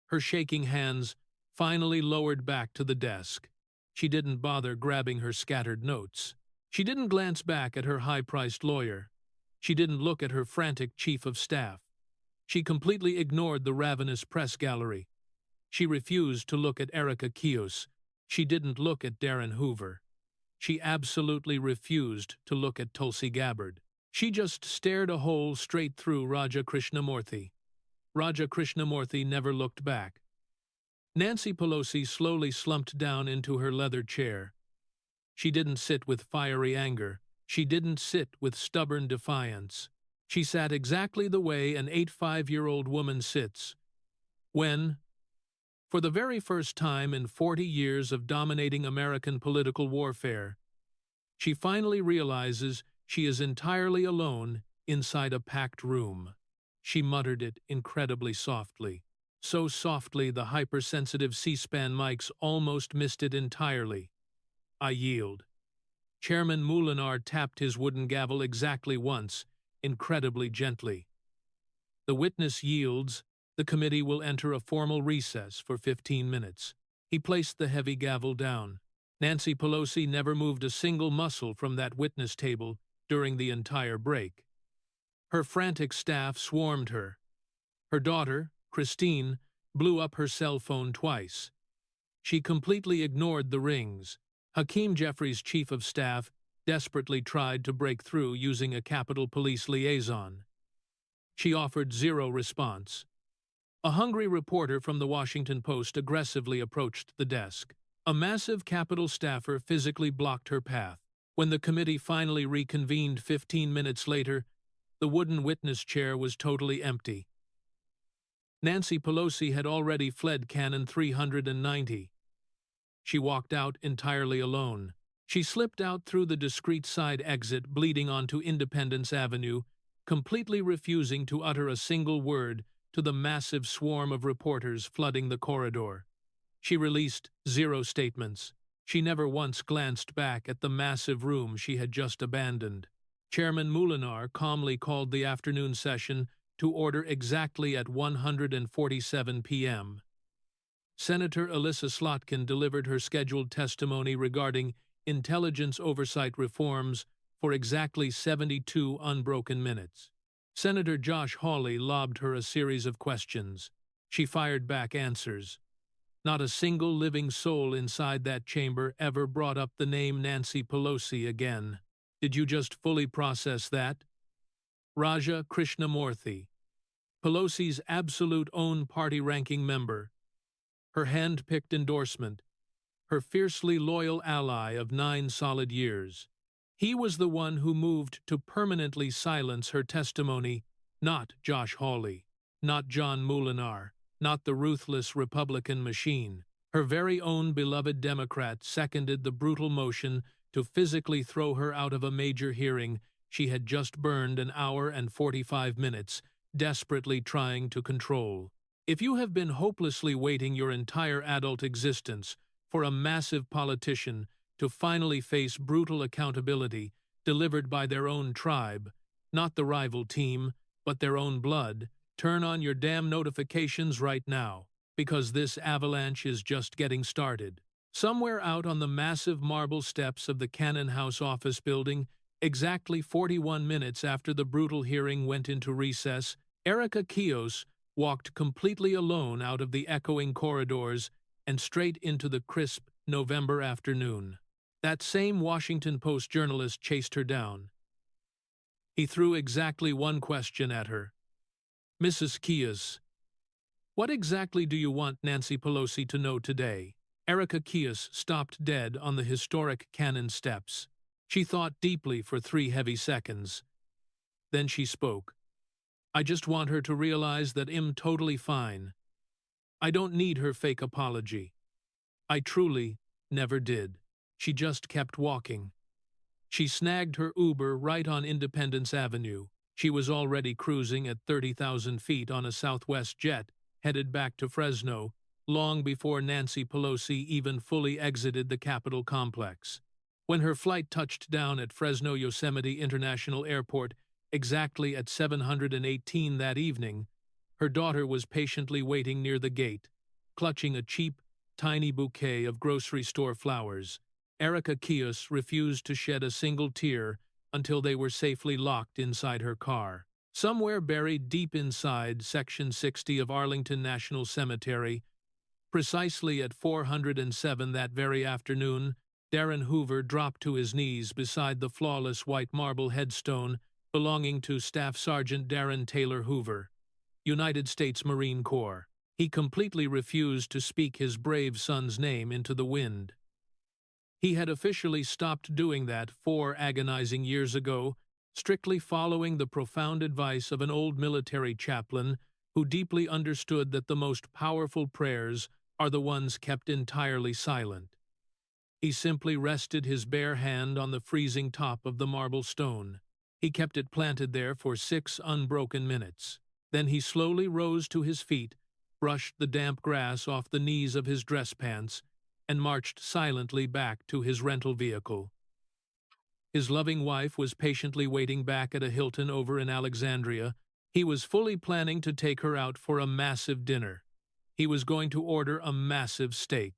Her shaking hands finally lowered back to the desk. She didn't bother grabbing her scattered notes. She didn't glance back at her high-priced lawyer. She didn't look at her frantic chief of staff. She completely ignored the ravenous press gallery. She refused to look at Erica Kios. She didn't look at Darren Hoover. She absolutely refused to look at Tulsi Gabbard. She just stared a hole straight through Raja Krishnamoorthi. Raja Krishnamoorthi never looked back. Nancy Pelosi slowly slumped down into her leather chair. She didn't sit with fiery anger. She didn't sit with stubborn defiance. She sat exactly the way an 85-year-old woman sits when, for the very first time in 40 years of dominating American political warfare, she finally realizes she is entirely alone inside a packed room. She muttered it incredibly softly. So softly the hypersensitive C-SPAN mics almost missed it entirely. I yield. Chairman Moulinar tapped his wooden gavel exactly once, incredibly gently. The witness yields. The committee will enter a formal recess for 15 minutes. He placed the heavy gavel down. Nancy Pelosi never moved a single muscle from that witness table during the entire break. Her frantic staff swarmed her. Her daughter, Christine, blew up her cell phone twice. She completely ignored the rings. Hakeem Jeffries, chief of staff, desperately tried to break through using a Capitol Police liaison. She offered zero response. A hungry reporter from the Washington Post aggressively approached the desk. A massive Capitol staffer physically blocked her path. When the committee finally reconvened 15 minutes later, the wooden witness chair was totally empty. Nancy Pelosi had already fled Cannon 390. She walked out entirely alone. She slipped out through the discreet side exit bleeding onto Independence Avenue, completely refusing to utter a single word to the massive swarm of reporters flooding the corridor. She released zero statements. She never once glanced back at the massive room she had just abandoned. Chairman Moulinar calmly called the afternoon session to order exactly at 1:47 p.m. Senator Alyssa Slotkin delivered her scheduled testimony regarding intelligence oversight reforms for exactly 72 unbroken minutes. Senator Josh Hawley lobbed her a series of questions. She fired back answers. Not a single living soul inside that chamber ever brought up the name Nancy Pelosi again. Did you just fully process that? Raja Krishnamoorthi, Pelosi's absolute own party-ranking member, her hand-picked endorsement, her fiercely loyal ally of 9 solid years. He was the one who moved to permanently silence her testimony, not Josh Hawley, not John Moulinar, not the ruthless Republican machine. Her very own beloved Democrat seconded the brutal motion to physically throw her out of a major hearing she had just burned an hour and 45 minutes, desperately trying to control. If you have been hopelessly waiting your entire adult existence for a massive politician to finally face brutal accountability delivered by their own tribe, not the rival team, but their own blood, turn on your damn notifications right now, because this avalanche is just getting started. Somewhere out on the massive marble steps of the Cannon House office building, exactly 41 minutes after the brutal hearing went into recess, Erica Kios walked completely alone out of the echoing corridors and straight into the crisp November afternoon. That same Washington Post journalist chased her down. He threw exactly one question at her. Mrs. Kios, what exactly do you want Nancy Pelosi to know today? Erica Kios stopped dead on the historic Cannon steps. She thought deeply for 3 heavy seconds. Then she spoke. I just want her to realize that I'm totally fine. I don't need her fake apology. I truly never did. She just kept walking. She snagged her Uber right on Independence Avenue. She was already cruising at 30,000 feet on a Southwest jet, headed back to Fresno, long before Nancy Pelosi even fully exited the Capitol complex. When her flight touched down at Fresno Yosemite International Airport exactly at 7:18 that evening, her daughter was patiently waiting near the gate, clutching a cheap, tiny bouquet of grocery store flowers. Erica Kios refused to shed a single tear until they were safely locked inside her car. Somewhere buried deep inside Section 60 of Arlington National Cemetery, precisely at 407 that very afternoon, Darren Hoover dropped to his knees beside the flawless white marble headstone belonging to Staff Sergeant Darren Taylor Hoover, United States Marine Corps. He completely refused to speak his brave son's name into the wind. He had officially stopped doing that 4 agonizing years ago, strictly following the profound advice of an old military chaplain who deeply understood that the most powerful prayers are the ones kept entirely silent. He simply rested his bare hand on the freezing top of the marble stone. He kept it planted there for 6 unbroken minutes. Then he slowly rose to his feet, brushed the damp grass off the knees of his dress pants, and marched silently back to his rental vehicle. His loving wife was patiently waiting back at a Hilton over in Alexandria. He was fully planning to take her out for a massive dinner. He was going to order a massive steak.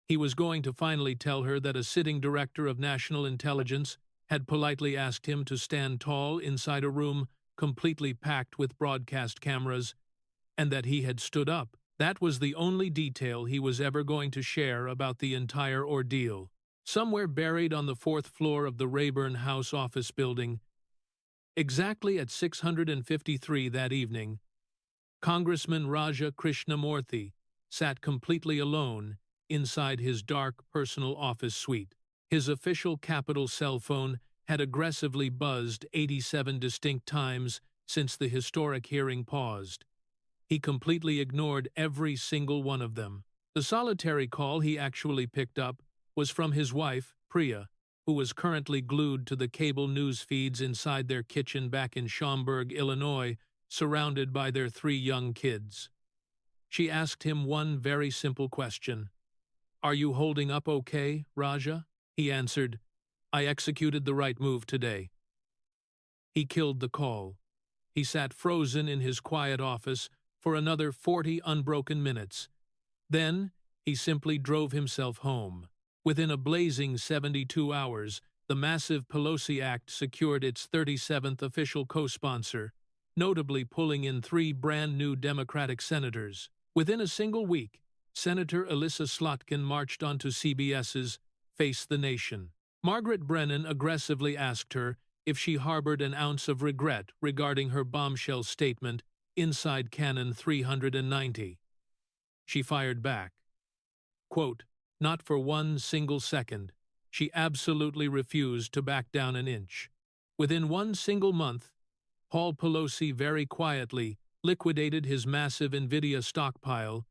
He was going to finally tell her that a sitting director of national intelligence had politely asked him to stand tall inside a room completely packed with broadcast cameras, and that he had stood up. That was the only detail he was ever going to share about the entire ordeal. Somewhere buried on the 4th floor of the Rayburn House office building, exactly at 653 that evening, Congressman Raja Krishnamoorthi sat completely alone inside his dark personal office suite. His official Capitol cell phone had aggressively buzzed 87 distinct times since the historic hearing paused. He completely ignored every single one of them. The solitary call he actually picked up was from his wife, Priya, who was currently glued to the cable news feeds inside their kitchen back in Schaumburg, Illinois, surrounded by their 3 young kids. She asked him one very simple question. "Are you holding up okay, Raja?" He answered, "I executed the right move today." He killed the call. He sat frozen in his quiet office for another 40 unbroken minutes. Then he simply drove himself home. Within a blazing 72 hours, the massive Pelosi Act secured its 37th official co-sponsor, notably pulling in 3 brand-new Democratic senators. Within a single week, Senator Alyssa Slotkin marched onto CBS's Face the Nation. Margaret Brennan aggressively asked her if she harbored an ounce of regret regarding her bombshell statement inside Canon 390. She fired back. Quote, "Not for one single second. She absolutely refused to back down an inch." Within 1 single month, Paul Pelosi very quietly liquidated his massive Nvidia stockpile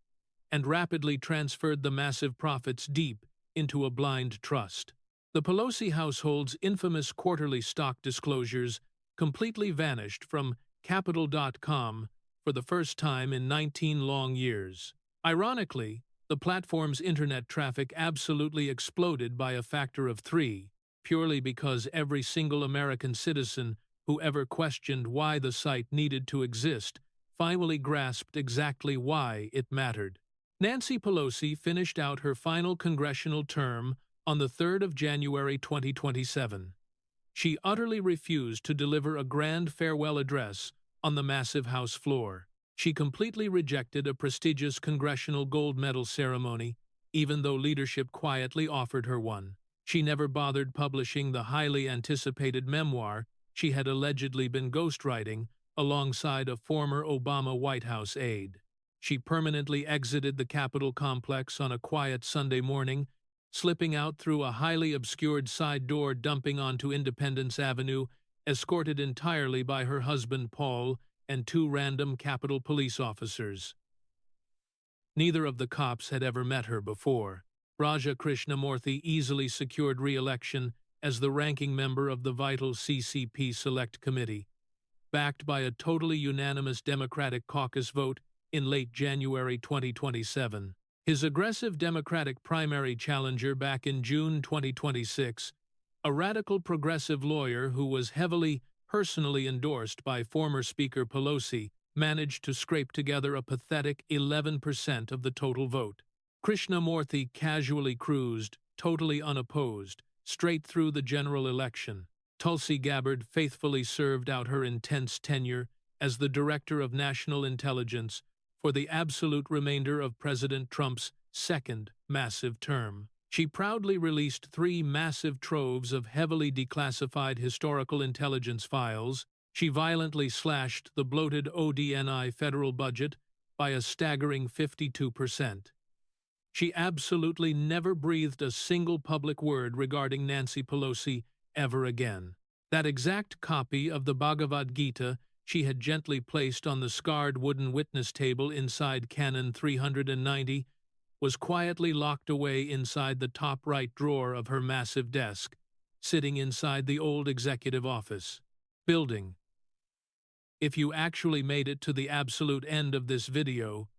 and rapidly transferred the massive profits deep into a blind trust. The Pelosi household's infamous quarterly stock disclosures completely vanished from Capital.com for the first time in 19 long years. Ironically, the platform's internet traffic absolutely exploded by a factor of 3, purely because every single American citizen who ever questioned why the site needed to exist finally grasped exactly why it mattered. Nancy Pelosi finished out her final congressional term on the 3rd of January 2027. She utterly refused to deliver a grand farewell address on the massive House floor. She completely rejected a prestigious congressional gold medal ceremony, even though leadership quietly offered her one. She never bothered publishing the highly anticipated memoir she had allegedly been ghostwriting alongside a former Obama White House aide. She permanently exited the Capitol complex on a quiet Sunday morning, slipping out through a highly obscured side door dumping onto Independence Avenue, escorted entirely by her husband Paul and 2 random Capitol police officers. Neither of the cops had ever met her before. Raja Krishnamoorthi easily secured re-election as the ranking member of the vital CCP Select Committee, backed by a totally unanimous Democratic caucus vote in late January 2027. His aggressive Democratic primary challenger back in June 2026, a radical progressive lawyer who was heavily personally endorsed by former Speaker Pelosi, managed to scrape together a pathetic 11% of the total vote. Krishnamoorthi casually cruised, totally unopposed, straight through the general election. Tulsi Gabbard faithfully served out her intense tenure as the Director of National Intelligence for the absolute remainder of President Trump's 2nd massive term. She proudly released 3 massive troves of heavily declassified historical intelligence files. She violently slashed the bloated DNI federal budget by a staggering 52%. She absolutely never breathed a single public word regarding Nancy Pelosi ever again. That exact copy of the Bhagavad Gita she had gently placed on the scarred wooden witness table inside Canon 390 was quietly locked away inside the top right drawer of her massive desk, sitting inside the old executive office building. If you actually made it to the absolute end of this video,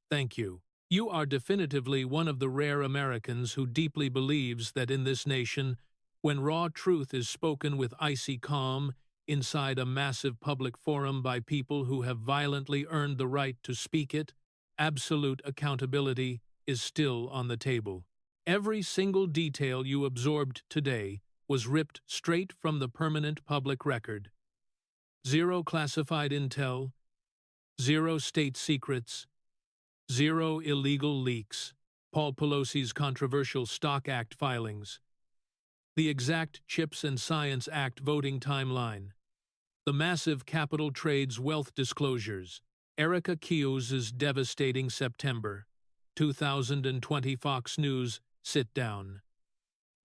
thank you. You are definitively one of the rare Americans who deeply believes that in this nation, when raw truth is spoken with icy calm inside a massive public forum by people who have violently earned the right to speak it, absolute accountability is still on the table. Every single detail you absorbed today was ripped straight from the permanent public record. Zero classified intel, zero state secrets, zero illegal leaks, Paul Pelosi's controversial Stock Act filings, the exact Chips and Science Act voting timeline, the massive capital trades wealth disclosures, Erica Kios's devastating September 2020 Fox News sit-down,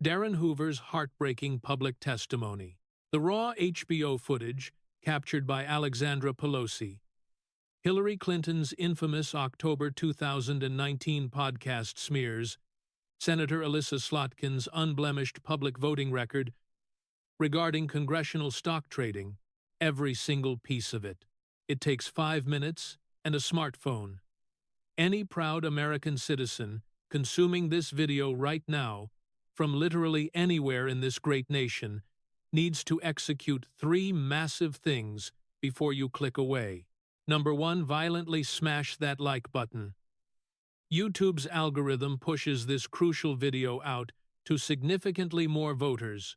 Darren Hoover's heartbreaking public testimony, the raw HBO footage captured by Alexandra Pelosi, Hillary Clinton's infamous October 2019 podcast smears, Senator Alyssa Slotkin's unblemished public voting record regarding congressional stock trading, every single piece of it. It takes 5 minutes and a smartphone. Any proud American citizen consuming this video right now, from literally anywhere in this great nation, needs to execute 3 massive things before you click away. Number 1, violently smash that like button. YouTube's algorithm pushes this crucial video out to significantly more voters.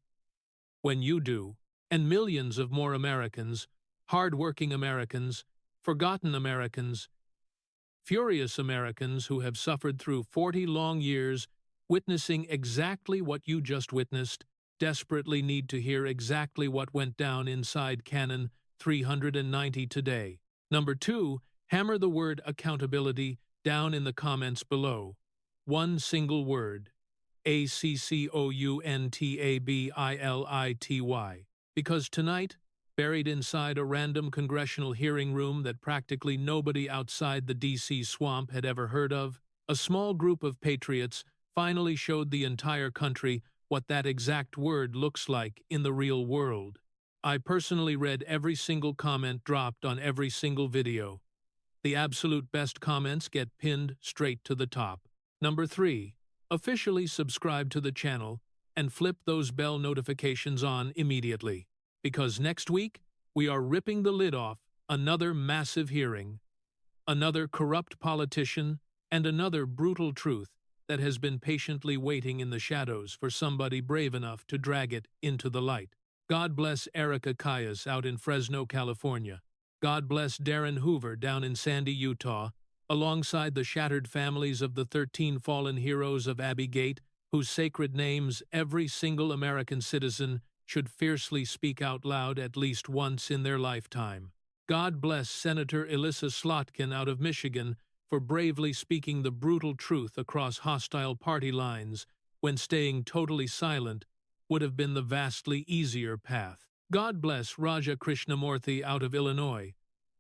When you do, and millions of more Americans, hard-working Americans, forgotten Americans, furious Americans who have suffered through 40 long years witnessing exactly what you just witnessed, desperately need to hear exactly what went down inside Canon 390 today. Number 2, hammer the word accountability down in the comments below. One single word. ACCOUNTABILITY. Because tonight, buried inside a random congressional hearing room that practically nobody outside the D.C. swamp had ever heard of, a small group of patriots finally showed the entire country what that exact word looks like in the real world. I personally read every single comment dropped on every single video. The absolute best comments get pinned straight to the top. Number 3, officially subscribe to the channel and flip those bell notifications on immediately. Because next week, we are ripping the lid off another massive hearing, another corrupt politician, and another brutal truth that has been patiently waiting in the shadows for somebody brave enough to drag it into the light. God bless Erica Kios out in Fresno, California. God bless Darren Hoover down in Sandy, Utah, alongside the shattered families of the 13 fallen heroes of Abbey Gate, whose sacred names every single American citizen should fiercely speak out loud at least once in their lifetime. God bless Senator Alyssa Slotkin out of Michigan for bravely speaking the brutal truth across hostile party lines when staying totally silent would have been the vastly easier path. God bless Raja Krishnamoorthi out of Illinois,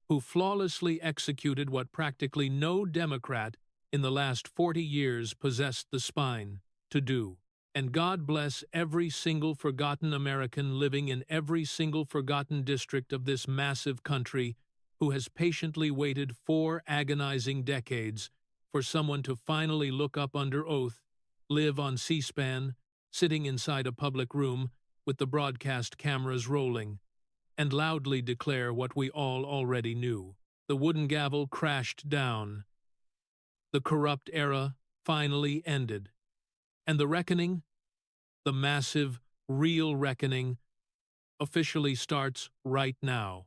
who flawlessly executed what practically no Democrat in the last 40 years possessed the spine to do. And God bless every single forgotten American living in every single forgotten district of this massive country who has patiently waited 4 agonizing decades for someone to finally look up under oath, live on C-SPAN, sitting inside a public room with the broadcast cameras rolling, and loudly declare what we all already knew. The wooden gavel crashed down. The corrupt era finally ended. And the reckoning, the massive, real reckoning, officially starts right now.